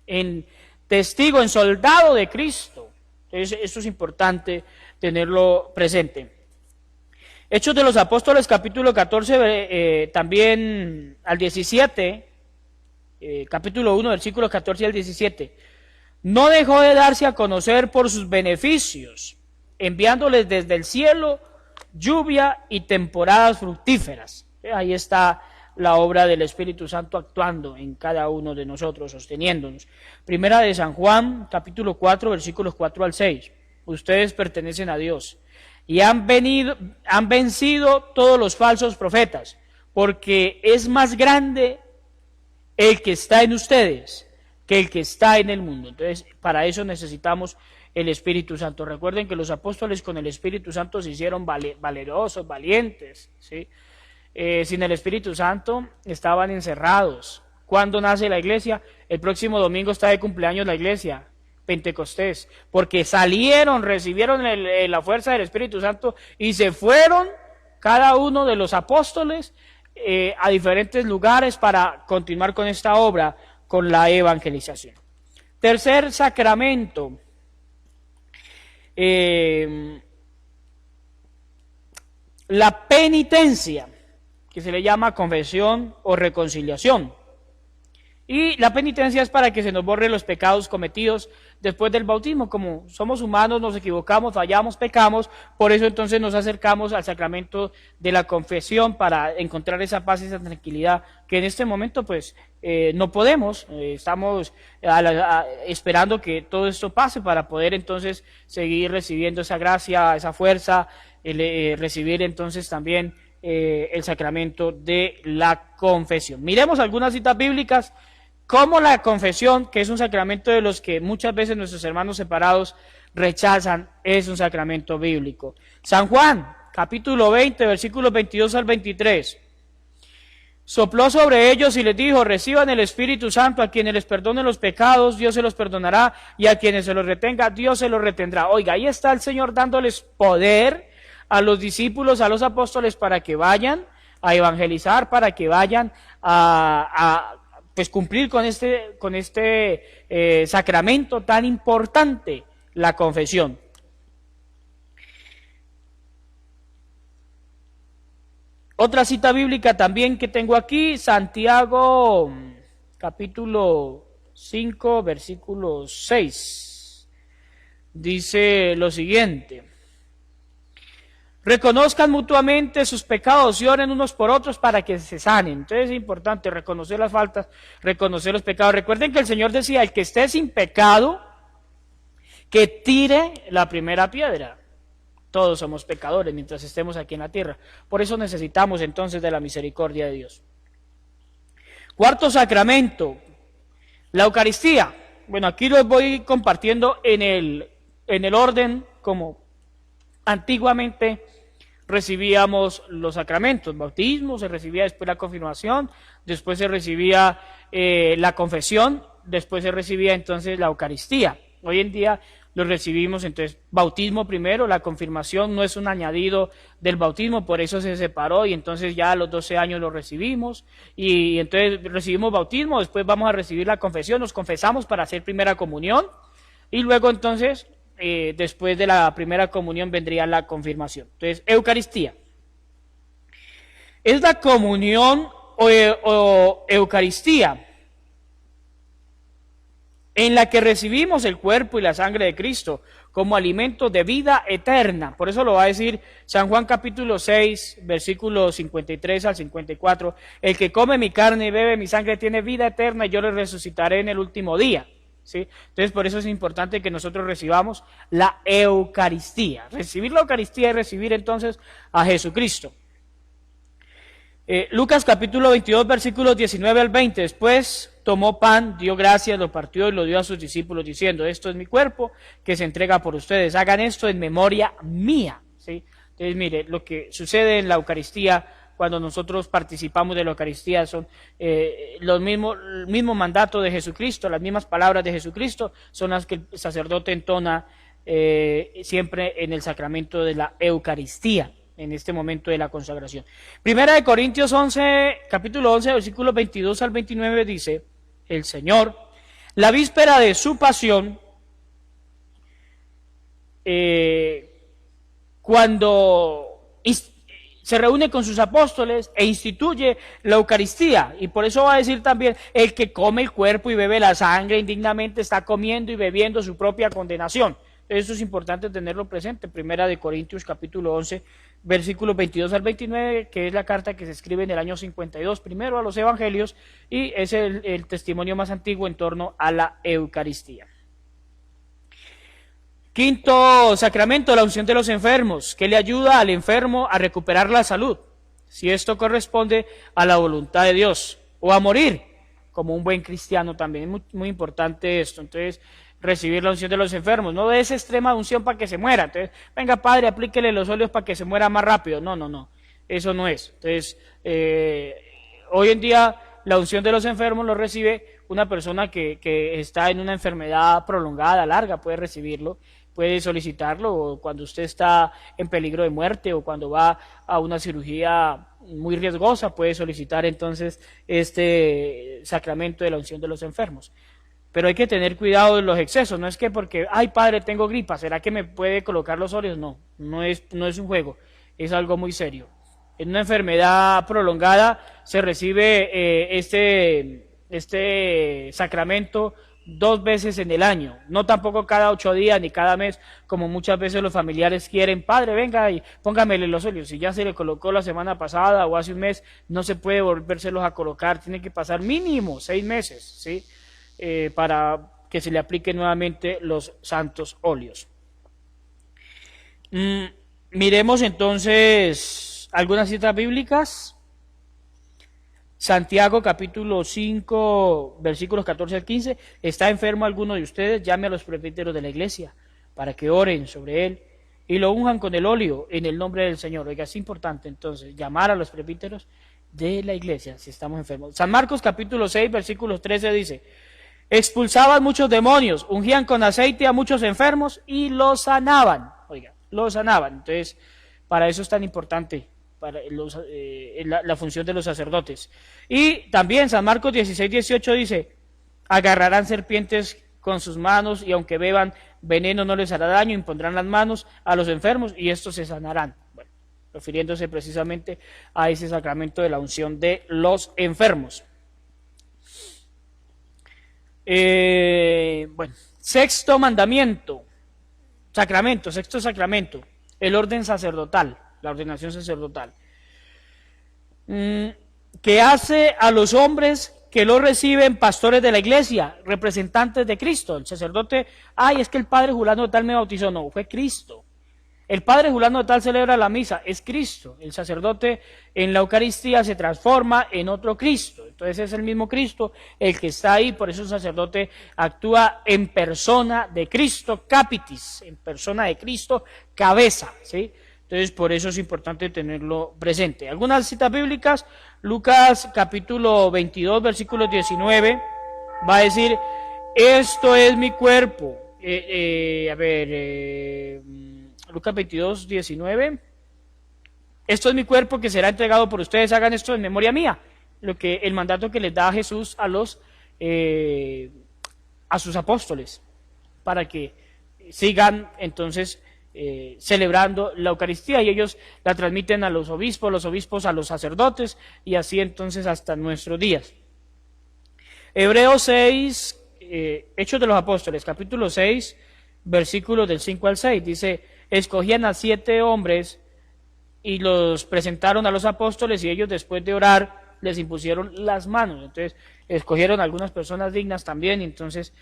en testigo, en soldado de Cristo. Entonces, esto es importante tenerlo presente. Hechos de los Apóstoles, capítulo 14, también al 17, capítulo 1, versículos 14 al 17. No dejó de darse a conocer por sus beneficios, enviándoles desde el cielo lluvia y temporadas fructíferas. Ahí está la obra del Espíritu Santo actuando en cada uno de nosotros, sosteniéndonos. Primera de San Juan, capítulo 4, versículos 4 al 6. Ustedes pertenecen a Dios y han vencido todos los falsos profetas, porque es más grande el que está en ustedes que el que está en el mundo. Entonces, para eso necesitamos el Espíritu Santo. Recuerden que los apóstoles con el Espíritu Santo se hicieron valerosos, valientes, ¿sí? Sin el Espíritu Santo estaban encerrados. ¿Cuándo nace la iglesia? El próximo domingo está de cumpleaños la iglesia, Pentecostés, porque recibieron la fuerza del Espíritu Santo y se fueron cada uno de los apóstoles a diferentes lugares para continuar con esta obra, con la evangelización. Tercer sacramento, la penitencia, que se le llama confesión o reconciliación. Y la penitencia es para que se nos borren los pecados cometidos después del bautismo. Como somos humanos, nos equivocamos, fallamos, pecamos, por eso entonces nos acercamos al sacramento de la confesión para encontrar esa paz y esa tranquilidad que en este momento pues no podemos. Estamos esperando que todo esto pase para poder entonces seguir recibiendo esa gracia, esa fuerza, recibir entonces también el sacramento de la confesión. Miremos algunas citas bíblicas, como la confesión, que es un sacramento de los que muchas veces nuestros hermanos separados rechazan, es un sacramento bíblico. San Juan, capítulo 20, versículos 22 al 23. Sopló sobre ellos y les dijo: reciban el Espíritu Santo. A quienes les perdone los pecados, Dios se los perdonará, y a quienes se los retenga, Dios se los retendrá. Oiga, ahí está el Señor dándoles poder a los discípulos, a los apóstoles, para que vayan a evangelizar, para que vayan a pues cumplir con este sacramento tan importante, la confesión. Otra cita bíblica también que tengo aquí, Santiago capítulo 5, versículo 6. Dice lo siguiente: reconozcan mutuamente sus pecados y oren unos por otros para que se sanen. Entonces es importante reconocer las faltas, reconocer los pecados. Recuerden que el Señor decía: el que esté sin pecado, que tire la primera piedra. Todos somos pecadores mientras estemos aquí en la tierra. Por eso necesitamos entonces de la misericordia de Dios. Cuarto sacramento, la Eucaristía. Bueno, aquí los voy compartiendo en el orden como antiguamente recibíamos los sacramentos. Bautismo, se recibía después la confirmación, después se recibía la confesión, después se recibía entonces la Eucaristía. Hoy en día lo recibimos, entonces, bautismo primero, la confirmación no es un añadido del bautismo, por eso se separó, y entonces ya a los 12 años lo recibimos, y entonces recibimos bautismo, después vamos a recibir la confesión, nos confesamos para hacer primera comunión, y luego entonces, después de la primera comunión vendría la confirmación. Entonces, Eucaristía. Es la comunión o Eucaristía en la que recibimos el cuerpo y la sangre de Cristo como alimento de vida eterna. Por eso lo va a decir San Juan capítulo 6, versículos 53 al 54. El que come mi carne y bebe mi sangre tiene vida eterna, y yo le resucitaré en el último día. ¿Sí? Entonces, por eso es importante que nosotros recibamos la Eucaristía. Recibir la Eucaristía y recibir entonces a Jesucristo. Lucas capítulo 22, versículos 19 al 20. Después tomó pan, dio gracias, lo partió y lo dio a sus discípulos, diciendo: esto es mi cuerpo que se entrega por ustedes, hagan esto en memoria mía. ¿Sí? Entonces, mire, lo que sucede en la Eucaristía, cuando nosotros participamos de la Eucaristía, son el mismo mandato de Jesucristo, las mismas palabras de Jesucristo, son las que el sacerdote entona siempre en el sacramento de la Eucaristía, en este momento de la consagración. Primera de Corintios 11, capítulo 11, versículos 22 al 29 dice: el Señor, la víspera de su pasión, cuando se reúne con sus apóstoles e instituye la Eucaristía, y por eso va a decir también: el que come el cuerpo y bebe la sangre indignamente está comiendo y bebiendo su propia condenación. Eso es importante tenerlo presente. Primera de Corintios capítulo 11, versículos 22 al 29, que es la carta que se escribe en el año 52, primero a los evangelios, y es el testimonio más antiguo en torno a la Eucaristía. Quinto sacramento, la unción de los enfermos, que le ayuda al enfermo a recuperar la salud, si esto corresponde a la voluntad de Dios, o a morir como un buen cristiano también. Es muy, muy importante esto. Entonces, recibir la unción de los enfermos, no de esa extrema unción para que se muera. Entonces, venga padre, aplíquele los óleos para que se muera más rápido. No, eso no es. Entonces, hoy en día la unción de los enfermos lo recibe una persona que está en una enfermedad prolongada, larga, puede recibirlo, puede solicitarlo, o cuando usted está en peligro de muerte, o cuando va a una cirugía muy riesgosa, puede solicitar entonces este sacramento de la unción de los enfermos. Pero hay que tener cuidado de los excesos. No es que porque, ay padre, tengo gripa, ¿será que me puede colocar los óleos? No es un juego, es algo muy serio. En una enfermedad prolongada se recibe este sacramento 2 veces en el año, no tampoco cada 8 días ni cada mes, como muchas veces los familiares quieren. Padre, venga y póngamele los óleos. Si ya se le colocó la semana pasada o hace un mes, no se puede volvérselos a colocar, tiene que pasar mínimo 6 meses, ¿sí? Para que se le apliquen nuevamente los santos óleos. Miremos entonces algunas citas bíblicas. Santiago capítulo 5, versículos 14 al 15. ¿Está enfermo alguno de ustedes? Llame a los presbíteros de la iglesia para que oren sobre él y lo unjan con el óleo en el nombre del Señor. Oiga, es importante entonces llamar a los presbíteros, de la iglesia si estamos enfermos. San Marcos capítulo 6, versículo 13 dice: expulsaban muchos demonios, ungían con aceite a muchos enfermos y los sanaban. Oiga, los sanaban. Entonces, para eso es tan importante la función de los sacerdotes. Y también San Marcos 16, 18 dice: agarrarán serpientes con sus manos y aunque beban veneno no les hará daño, impondrán las manos a los enfermos y estos se sanarán. Bueno, refiriéndose precisamente a ese sacramento de la unción de los enfermos. Bueno, sexto sacramento, el orden sacerdotal, la ordenación sacerdotal, que hace a los hombres que lo reciben pastores de la iglesia, representantes de Cristo. El sacerdote, es que el padre Julano de tal me bautizó, no, fue Cristo. El padre Julano de tal celebra la misa, es Cristo. El sacerdote en la Eucaristía se transforma en otro Cristo. Entonces es el mismo Cristo el que está ahí, por eso el sacerdote actúa en persona de Cristo, capitis, en persona de Cristo, cabeza, ¿sí? Entonces por eso es importante tenerlo presente. Algunas citas bíblicas: Lucas capítulo 22, versículo 19, va a decir: esto es mi cuerpo. Lucas 22, 19. Esto es mi cuerpo que será entregado por ustedes, hagan esto en memoria mía. El mandato que les da Jesús a sus apóstoles, para que sigan entonces celebrando la Eucaristía, y ellos la transmiten a los obispos a los sacerdotes, y así entonces hasta nuestros días. Hebreos 6, Hechos de los Apóstoles, capítulo 6, versículos del 5 al 6, dice: escogían a 7 hombres y los presentaron a los apóstoles, y ellos después de orar les impusieron las manos. Entonces escogieron algunas personas dignas también, y entonces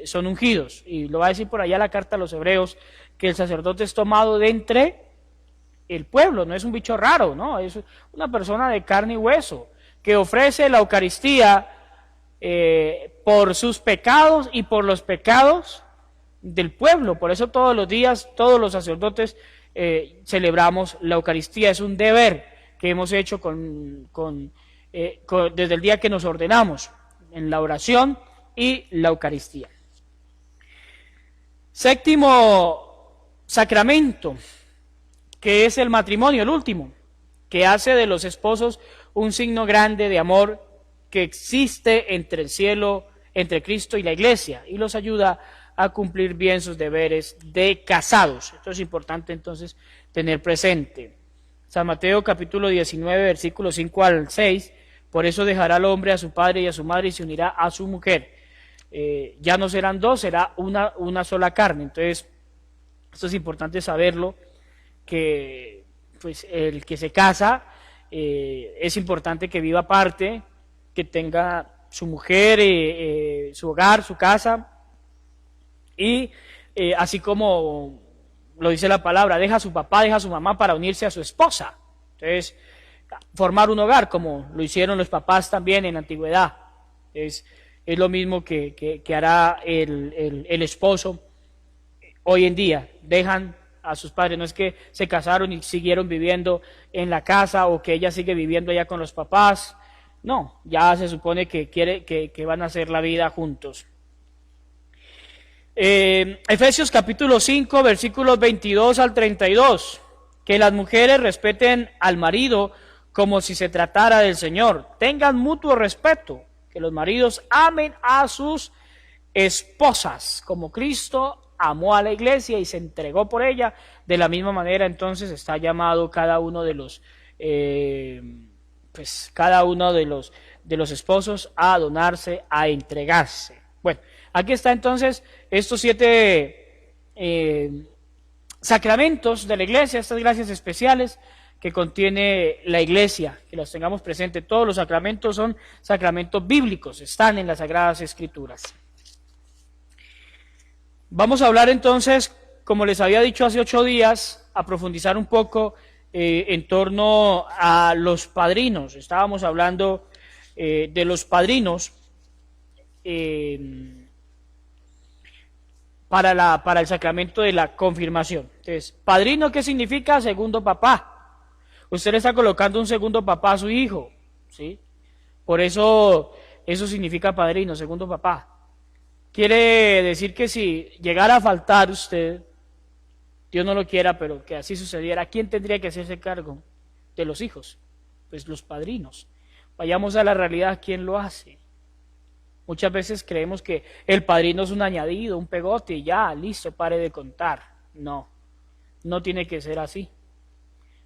son ungidos. Y lo va a decir por allá la carta a los Hebreos, que el sacerdote es tomado de entre el pueblo, no es un bicho raro, no, es una persona de carne y hueso, que ofrece la Eucaristía por sus pecados y por los pecados del pueblo. Por eso todos los días, todos los sacerdotes celebramos la Eucaristía. Es un deber que hemos hecho desde el día que nos ordenamos, en la oración y la Eucaristía. Séptimo sacramento, que es el matrimonio, el último, que hace de los esposos un signo grande de amor que existe entre el cielo, entre Cristo y la iglesia, y los ayuda a cumplir bien sus deberes de casados. Esto es importante entonces tener presente. San Mateo capítulo 19, versículos 5 al 6, por eso dejará el hombre a su padre y a su madre y se unirá a su mujer. Ya no serán dos, será una sola carne. Entonces, esto es importante saberlo, que pues el que se casa es importante que viva aparte, que tenga su mujer, su hogar, su casa, y así como lo dice la palabra, deja a su papá, deja a su mamá para unirse a su esposa. Entonces, formar un hogar, como lo hicieron los papás también en la antigüedad, es lo mismo que hará el esposo hoy en día. Dejan a sus padres, no es que se casaron y siguieron viviendo en la casa, o que ella sigue viviendo allá con los papás, no, ya se supone que van a hacer la vida juntos. Efesios capítulo 5, versículos 22 al 32, que las mujeres respeten al marido como si se tratara del Señor, tengan mutuo respeto, que los maridos amen a sus esposas, como Cristo amó a la iglesia y se entregó por ella. De la misma manera entonces está llamado cada uno de los esposos a donarse, a entregarse. Bueno, aquí está entonces estos 7 sacramentos de la iglesia, estas gracias especiales que contiene la iglesia, que los tengamos presentes. Todos los sacramentos son sacramentos bíblicos, están en las Sagradas Escrituras. Vamos a hablar entonces, como les había dicho hace 8 días, a profundizar un poco en torno a los padrinos. Estábamos hablando de los padrinos para el sacramento de la confirmación. Entonces, padrino, ¿qué significa? Segundo papá. Usted le está colocando un segundo papá a su hijo, ¿sí? Por eso, eso significa padrino, segundo papá. Quiere decir que si llegara a faltar usted, Dios no lo quiera, pero que así sucediera, ¿quién tendría que hacerse cargo de los hijos? Pues los padrinos. Vayamos a la realidad, ¿quién lo hace? Muchas veces creemos que el padrino es un añadido, un pegote y ya, listo, pare de contar. No, no tiene que ser así.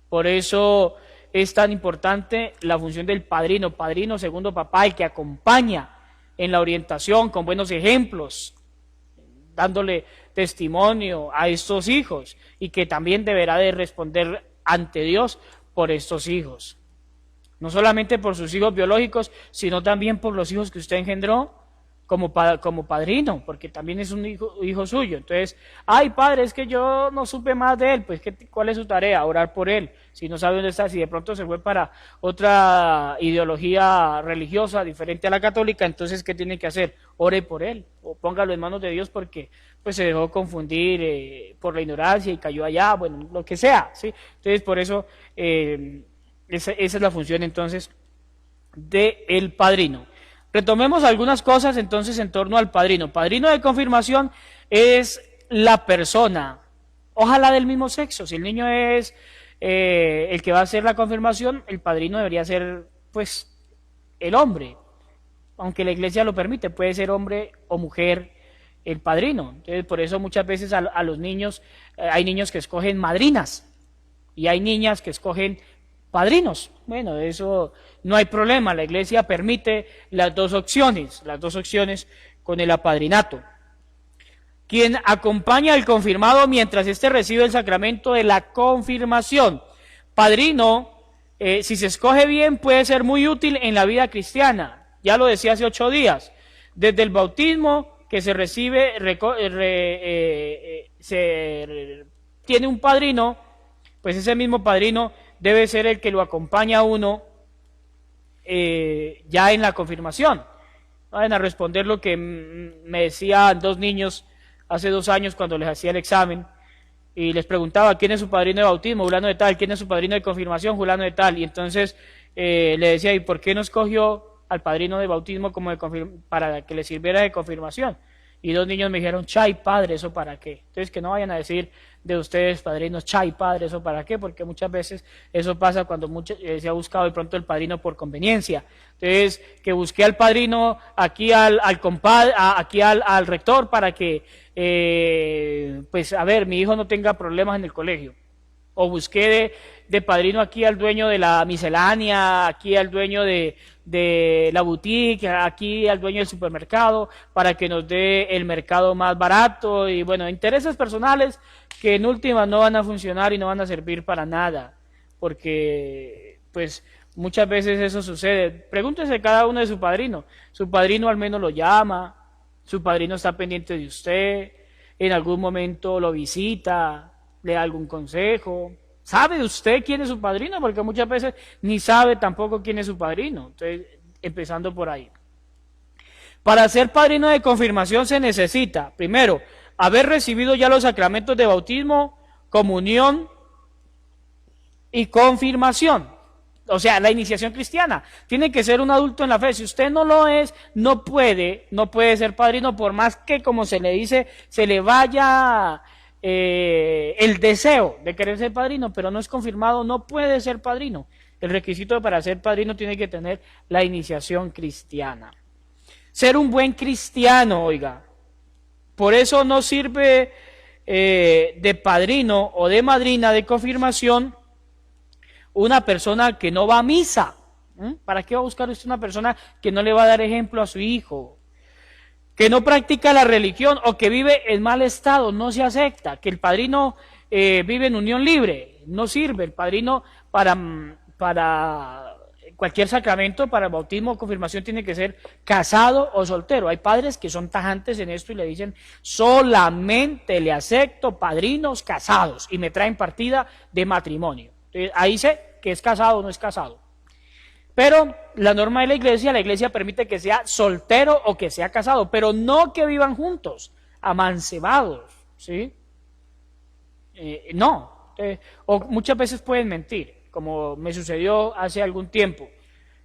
Por eso es tan importante la función del padrino, padrino, segundo papá, el que acompaña en la orientación con buenos ejemplos, dándole testimonio a estos hijos y que también deberá de responder ante Dios por estos hijos. No solamente por sus hijos biológicos, sino también por los hijos que usted engendró como padrino, porque también es un hijo suyo. Entonces, ay padre, es que yo no supe más de él, pues ¿cuál es su tarea? Orar por él, si no sabe dónde está, si de pronto se fue para otra ideología religiosa diferente a la católica, entonces ¿qué tiene que hacer? Ore por él, o póngalo en manos de Dios porque pues se dejó confundir por la ignorancia y cayó allá, bueno, lo que sea, ¿sí? Entonces, por eso, esa es la función entonces del padrino. Retomemos algunas cosas entonces en torno al padrino. Padrino de confirmación es la persona, ojalá del mismo sexo. Si el niño es el que va a hacer la confirmación, el padrino debería ser pues el hombre, aunque la iglesia lo permite, puede ser hombre o mujer el padrino. Entonces, por eso muchas veces a los niños, hay niños que escogen madrinas y hay niñas que escogen padrinos. Bueno, eso no hay problema, la iglesia permite las dos opciones con el apadrinato. Quien acompaña al confirmado mientras éste recibe el sacramento de la confirmación. Padrino, si se escoge bien, puede ser muy útil en la vida cristiana. Ya lo decía hace 8 días. Desde el bautismo que se recibe, tiene un padrino, pues ese mismo padrino debe ser el que lo acompaña a uno ya en la confirmación. Vayan a responder lo que me decían 2 niños hace 2 años cuando les hacía el examen y les preguntaba quién es su padrino de bautismo, fulano de tal, quién es su padrino de confirmación, fulano de tal, y entonces le decía, ¿y por qué no escogió al padrino de bautismo como para que le sirviera de confirmación? Y 2 niños me dijeron, chay padre, ¿eso para qué? Entonces que no vayan a decir de ustedes padrinos, chay padre, ¿eso para qué? Porque muchas veces eso pasa cuando se ha buscado de pronto el padrino por conveniencia. Entonces, que busqué al padrino aquí al compadre, aquí al rector para que, pues a ver, mi hijo no tenga problemas en el colegio. O busqué de padrino aquí al dueño de la miscelánea, aquí al dueño de la boutique, aquí al dueño del supermercado, para que nos dé el mercado más barato. Y bueno, intereses personales que en última no van a funcionar y no van a servir para nada, porque pues muchas veces eso sucede. Pregúntese cada uno de su padrino al menos lo llama, su padrino está pendiente de usted, en algún momento lo visita, le da algún consejo. ¿Sabe usted quién es su padrino? Porque muchas veces ni sabe tampoco quién es su padrino. Entonces, empezando por ahí. Para ser padrino de confirmación se necesita, primero, haber recibido ya los sacramentos de bautismo, comunión y confirmación. O sea, la iniciación cristiana. Tiene que ser un adulto en la fe. Si usted no lo es, no puede ser padrino, por más que, como se le dice, se le vaya el deseo de querer ser padrino, pero no es confirmado, no puede ser padrino. El requisito para ser padrino tiene que tener la iniciación cristiana. Ser un buen cristiano, oiga. Por eso no sirve de padrino o de madrina de confirmación una persona que no va a misa. ¿Para qué va a buscar usted una persona que no le va a dar ejemplo a su hijo? Que no practica la religión o que vive en mal estado, no se acepta. Que el padrino vive en unión libre, no sirve. El padrino para cualquier sacramento, para el bautismo o confirmación, tiene que ser casado o soltero. Hay padres que son tajantes en esto y le dicen, solamente le acepto padrinos casados y me traen partida de matrimonio. Entonces, ahí sé que es casado o no es casado. Pero la norma de la iglesia permite que sea soltero o que sea casado, pero no que vivan juntos, amancebados, ¿sí? No, o muchas veces pueden mentir, como me sucedió hace algún tiempo.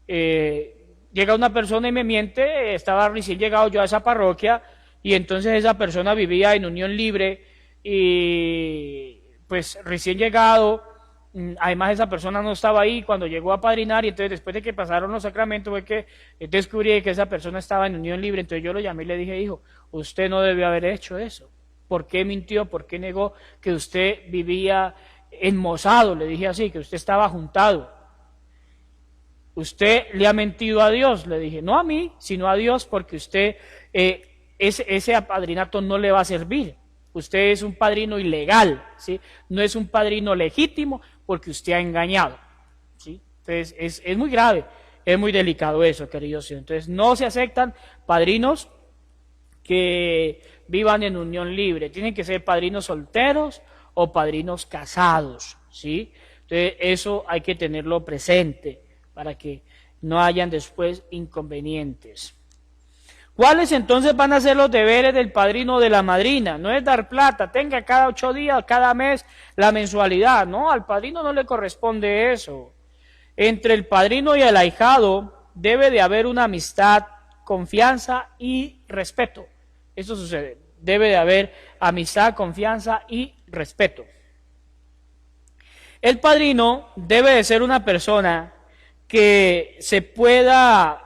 Llega una persona y me miente, estaba recién llegado yo a esa parroquia, y entonces esa persona vivía en unión libre, y pues recién llegado, además esa persona no estaba ahí cuando llegó a padrinar, y entonces después de que pasaron los sacramentos fue que descubrí que esa persona estaba en unión libre. Entonces yo lo llamé y le dije: hijo, usted no debió haber hecho eso. ¿Por qué mintió? ¿Por qué negó que usted vivía enmozado? Le dije así, que usted estaba juntado. Usted le ha mentido a Dios, le dije, no a mí, sino a Dios, porque usted, ese apadrinato no le va a servir. Usted es un padrino ilegal, ¿sí? No es un padrino legítimo porque usted ha engañado, ¿sí? Entonces es muy grave, es muy delicado eso, queridos. Entonces no se aceptan padrinos que vivan en unión libre, tienen que ser padrinos solteros o padrinos casados, ¿sí? Entonces eso hay que tenerlo presente para que no hayan después inconvenientes. ¿Cuáles entonces van a ser los deberes del padrino o de la madrina? No es dar plata, tenga cada 8 días, cada mes la mensualidad, no, al padrino no le corresponde eso. Entre el padrino y el ahijado debe de haber una amistad, confianza y respeto. Eso sucede, debe de haber amistad, confianza y respeto. El padrino debe de ser una persona que se pueda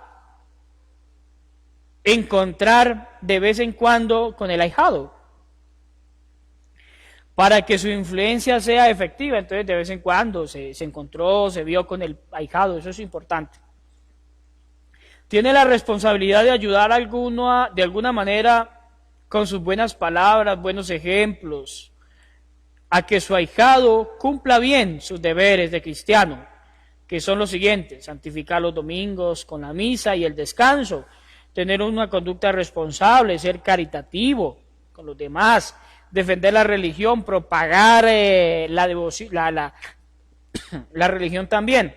encontrar de vez en cuando con el ahijado, para que su influencia sea efectiva. Entonces de vez en cuando se encontró, se vio con el ahijado, eso es importante. Tiene la responsabilidad de ayudar de alguna manera con sus buenas palabras, buenos ejemplos, a que su ahijado cumpla bien sus deberes de cristiano, que son los siguientes: santificar los domingos con la misa y el descanso, tener una conducta responsable, ser caritativo con los demás, defender la religión, propagar la devoción, la religión también.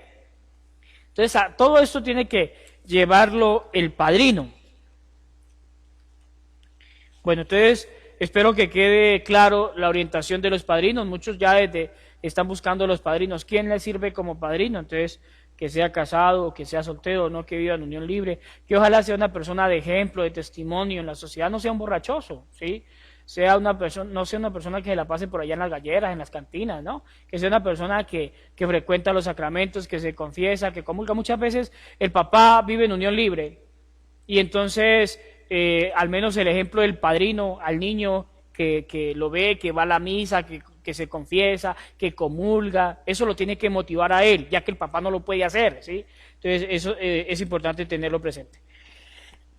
Entonces, todo esto tiene que llevarlo el padrino. Bueno, entonces espero que quede claro la orientación de los padrinos. Muchos ya están buscando los padrinos. ¿Quién les sirve como padrino? Entonces, que sea casado, que sea soltero, no que viva en unión libre, que ojalá sea una persona de ejemplo, de testimonio en la sociedad, no sea un borrachoso, ¿sí? Sea una persona, no sea una persona que se la pase por allá en las galleras, en las cantinas, ¿no? Que sea una persona que frecuenta los sacramentos, que se confiesa, que comulga. Muchas veces el papá vive en unión libre y entonces al menos el ejemplo del padrino al niño que lo ve, que va a la misa, que se confiesa, que comulga, eso lo tiene que motivar a él, ya que el papá no lo puede hacer, ¿sí? Entonces eso es importante tenerlo presente.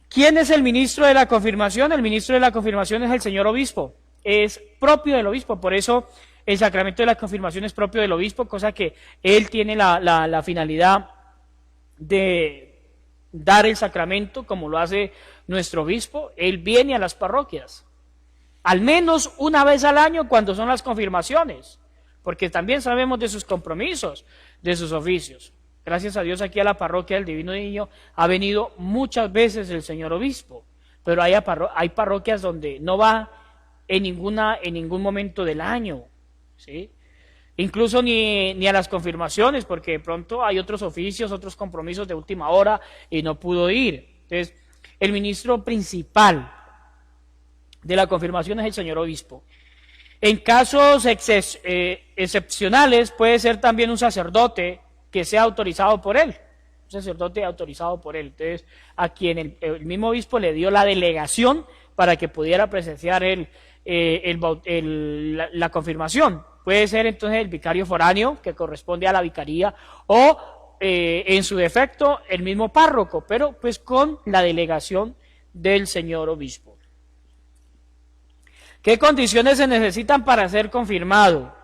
¿Quién es el ministro de la confirmación? El ministro de la confirmación es el señor obispo, es propio del obispo, por eso el sacramento de la confirmación es propio del obispo, cosa que él tiene la finalidad de dar el sacramento como lo hace nuestro obispo. Él viene a las parroquias al menos una vez al año cuando son las confirmaciones, porque también sabemos de sus compromisos, de sus oficios. Gracias a Dios aquí a la parroquia del Divino Niño ha venido muchas veces el señor obispo, pero hay parroquias donde no va en ningún momento del año, ¿sí? Incluso ni a las confirmaciones, porque de pronto hay otros oficios, otros compromisos de última hora y no pudo ir. Entonces, el ministro principal de la confirmación es el señor obispo. En casos excepcionales puede ser también un sacerdote que sea autorizado por él, un sacerdote autorizado por él. Entonces, a quien el mismo obispo le dio la delegación para que pudiera presenciar la confirmación. Puede ser entonces el vicario foráneo, que corresponde a la vicaría, o en su defecto el mismo párroco, pero pues con la delegación del señor obispo. ¿Qué condiciones se necesitan para ser confirmado?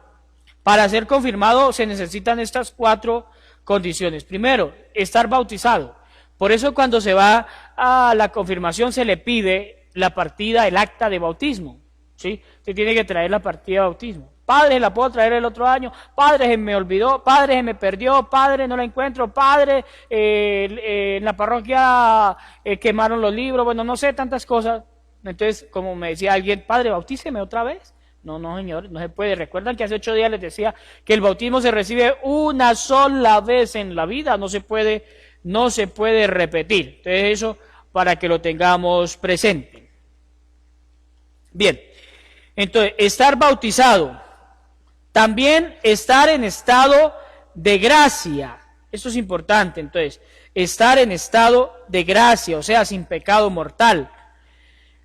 Para ser confirmado se necesitan estas 4 condiciones. Primero, estar bautizado. Por eso cuando se va a la confirmación se le pide la partida, el acta de bautismo, ¿sí? Se tiene que traer la partida de bautismo. Padre, la puedo traer el otro año. Padre, se me olvidó. Padre, se me perdió. Padre, no la encuentro. Padre, en la parroquia quemaron los libros. Bueno, no sé, tantas cosas. Entonces, como me decía alguien, padre, bautíceme otra vez. No, no, señor, no se puede. Recuerdan que hace 8 días les decía que el bautismo se recibe una sola vez en la vida, no se puede repetir. Entonces eso para que lo tengamos presente. Bien, entonces estar bautizado, también estar en estado de gracia. Esto es importante, entonces, estar en estado de gracia, o sea, sin pecado mortal.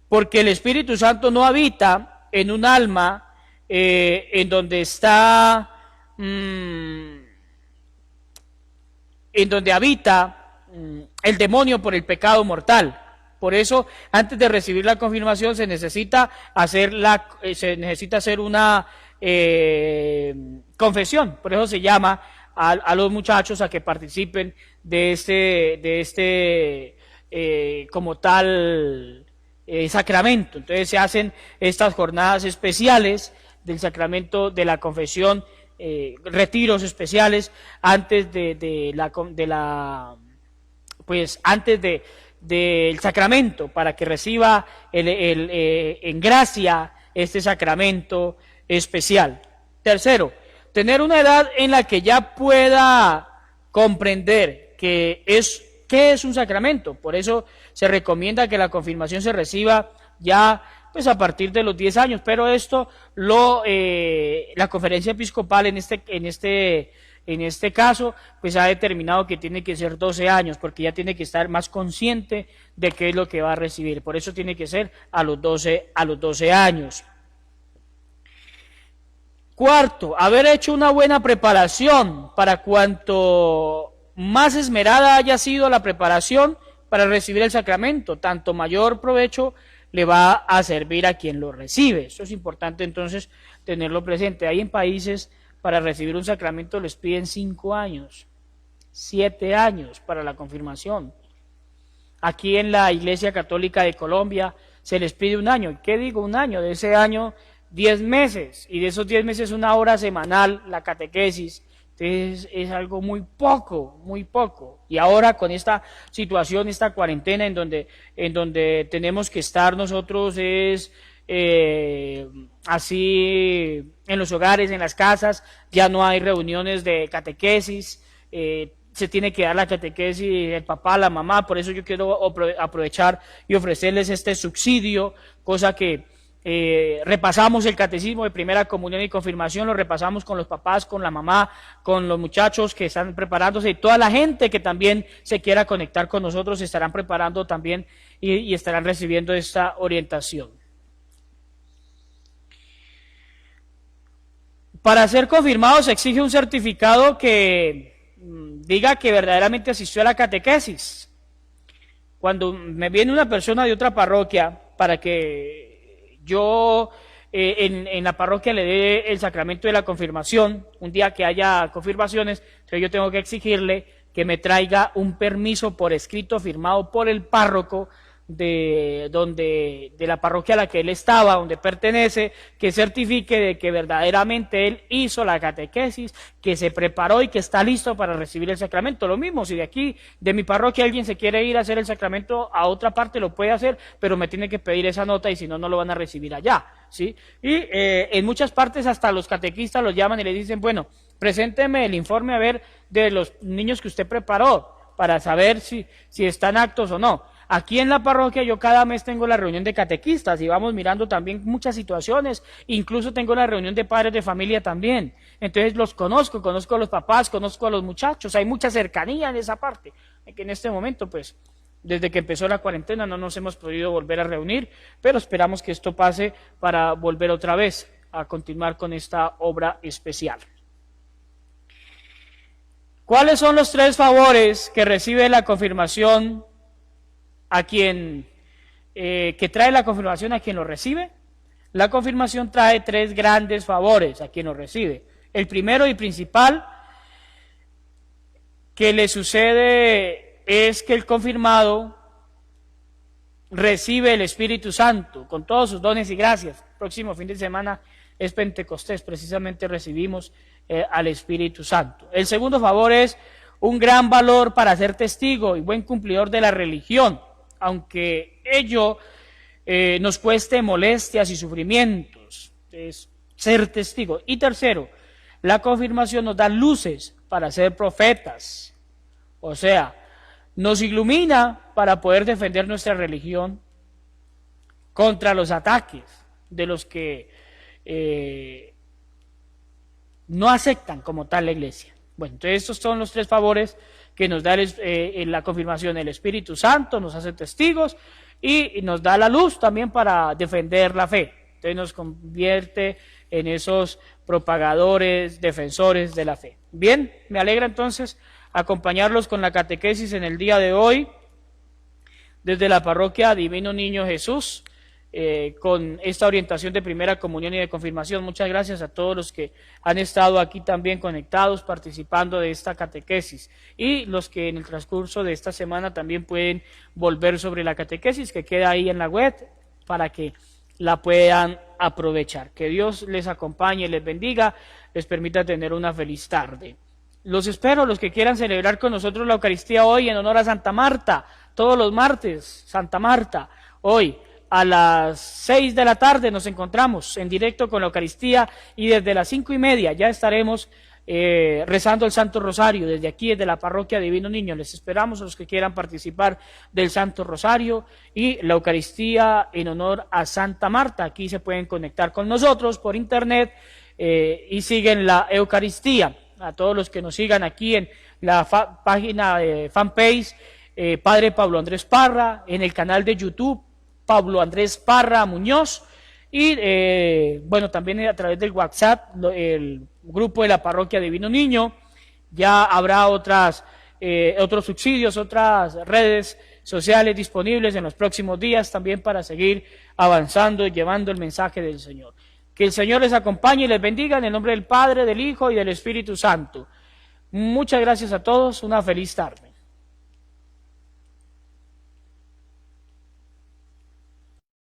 Porque el Espíritu Santo no habita en un alma en donde está, en donde habita el demonio por el pecado mortal. Por eso, antes de recibir la confirmación, se necesita hacer una confesión. Por eso se llama a los muchachos a que participen de este como tal sacramento. Entonces se hacen estas jornadas especiales del sacramento de la confesión, retiros especiales antes del sacramento, para que reciba en gracia este sacramento especial. Tercero, tener una edad en la que ya pueda comprender qué es un sacramento. Por eso se recomienda que la confirmación se reciba ya pues a partir de los 10 años, pero esto la conferencia episcopal en este caso pues ha determinado que tiene que ser 12 años, porque ya tiene que estar más consciente de qué es lo que va a recibir. Por eso tiene que ser a los 12 años. Cuarto, haber hecho una buena preparación. Para cuanto más esmerada haya sido la preparación para recibir el sacramento, tanto mayor provecho le va a servir a quien lo recibe. Eso es importante entonces tenerlo presente. Hay en países para recibir un sacramento les piden 5 años, 7 años para la confirmación. Aquí en la Iglesia Católica de Colombia se les pide 1 año. ¿Qué digo 1 año? De ese año 10 meses, y de esos 10 meses 1 hora semanal la catequesis. Entonces es algo muy poco, muy poco. Y ahora con esta situación, esta cuarentena en donde tenemos que estar nosotros así en los hogares, en las casas, ya no hay reuniones de catequesis, se tiene que dar la catequesis el papá, la mamá. Por eso yo quiero aprovechar y ofrecerles este subsidio, cosa que repasamos el catecismo de primera comunión y confirmación, lo repasamos con los papás, con la mamá, con los muchachos que están preparándose, y toda la gente que también se quiera conectar con nosotros se estarán preparando también y estarán recibiendo esta orientación. Para ser confirmado se exige un certificado que diga que verdaderamente asistió a la catequesis. Cuando me viene una persona de otra parroquia para que yo en la parroquia le dé el sacramento de la confirmación, un día que haya confirmaciones, entonces yo tengo que exigirle que me traiga un permiso por escrito firmado por el párroco de la parroquia a la que él estaba, donde pertenece, que certifique de que verdaderamente él hizo la catequesis, que se preparó y que está listo para recibir el sacramento. Lo mismo, si de aquí, de mi parroquia, alguien se quiere ir a hacer el sacramento a otra parte, lo puede hacer, pero me tiene que pedir esa nota, y si no, no lo van a recibir allá, ¿sí? Y en muchas partes hasta los catequistas los llaman y le dicen, bueno, presénteme el informe a ver de los niños que usted preparó, para saber si están aptos o no. Aquí en la parroquia yo cada mes tengo la reunión de catequistas y vamos mirando también muchas situaciones, incluso tengo la reunión de padres de familia también. Entonces los conozco a los papás, conozco a los muchachos, hay mucha cercanía en esa parte, que en este momento pues desde que empezó la cuarentena no nos hemos podido volver a reunir, pero esperamos que esto pase para volver otra vez a continuar con esta obra especial. ¿Cuáles son los 3 favores que recibe la confirmación a quien, que trae la confirmación a quien lo recibe? La confirmación trae 3 grandes favores a quien lo recibe. El primero y principal que le sucede es que el confirmado recibe el Espíritu Santo con todos sus dones y gracias. El próximo fin de semana es Pentecostés, precisamente recibimos al Espíritu Santo. El segundo favor es un gran valor para ser testigo y buen cumplidor de la religión, aunque ello nos cueste molestias y sufrimientos. es ser testigo. Y tercero, la confirmación nos da luces para ser profetas, o sea, nos ilumina para poder defender nuestra religión contra los ataques de los que no aceptan como tal la iglesia. Bueno, entonces estos son los tres favores que nos da la confirmación. El Espíritu Santo nos hace testigos y nos da la luz también para defender la fe. Entonces nos convierte en esos propagadores, defensores de la fe. Bien, me alegra entonces acompañarlos con la catequesis en el día de hoy, desde la parroquia Divino Niño Jesús, con esta orientación de primera comunión y de confirmación. Muchas gracias a todos los que han estado aquí también conectados, participando de esta catequesis, y los que en el transcurso de esta semana también pueden volver sobre la catequesis que queda ahí en la web para que la puedan aprovechar. Que Dios les acompañe, les bendiga, les permita tener una feliz tarde. Los espero, los que quieran celebrar con nosotros la Eucaristía hoy en honor a Santa Marta, todos los martes, Santa Marta, hoy a las 6 de la tarde nos encontramos en directo con la Eucaristía, y desde las 5:30 ya estaremos rezando el Santo Rosario desde aquí, desde la parroquia Divino Niño. Les esperamos a los que quieran participar del Santo Rosario y la Eucaristía en honor a Santa Marta. Aquí se pueden conectar con nosotros por internet y siguen la Eucaristía. A todos los que nos sigan aquí en la página de fanpage Padre Pablo Andrés Parra, en el canal de YouTube Pablo Andrés Parra Muñoz, y bueno, también a través del WhatsApp, el grupo de la parroquia Divino Niño. Ya habrá otros subsidios, otras redes sociales disponibles en los próximos días también para seguir avanzando y llevando el mensaje del Señor. Que el Señor les acompañe y les bendiga en el nombre del Padre, del Hijo y del Espíritu Santo. Muchas gracias a todos, una feliz tarde.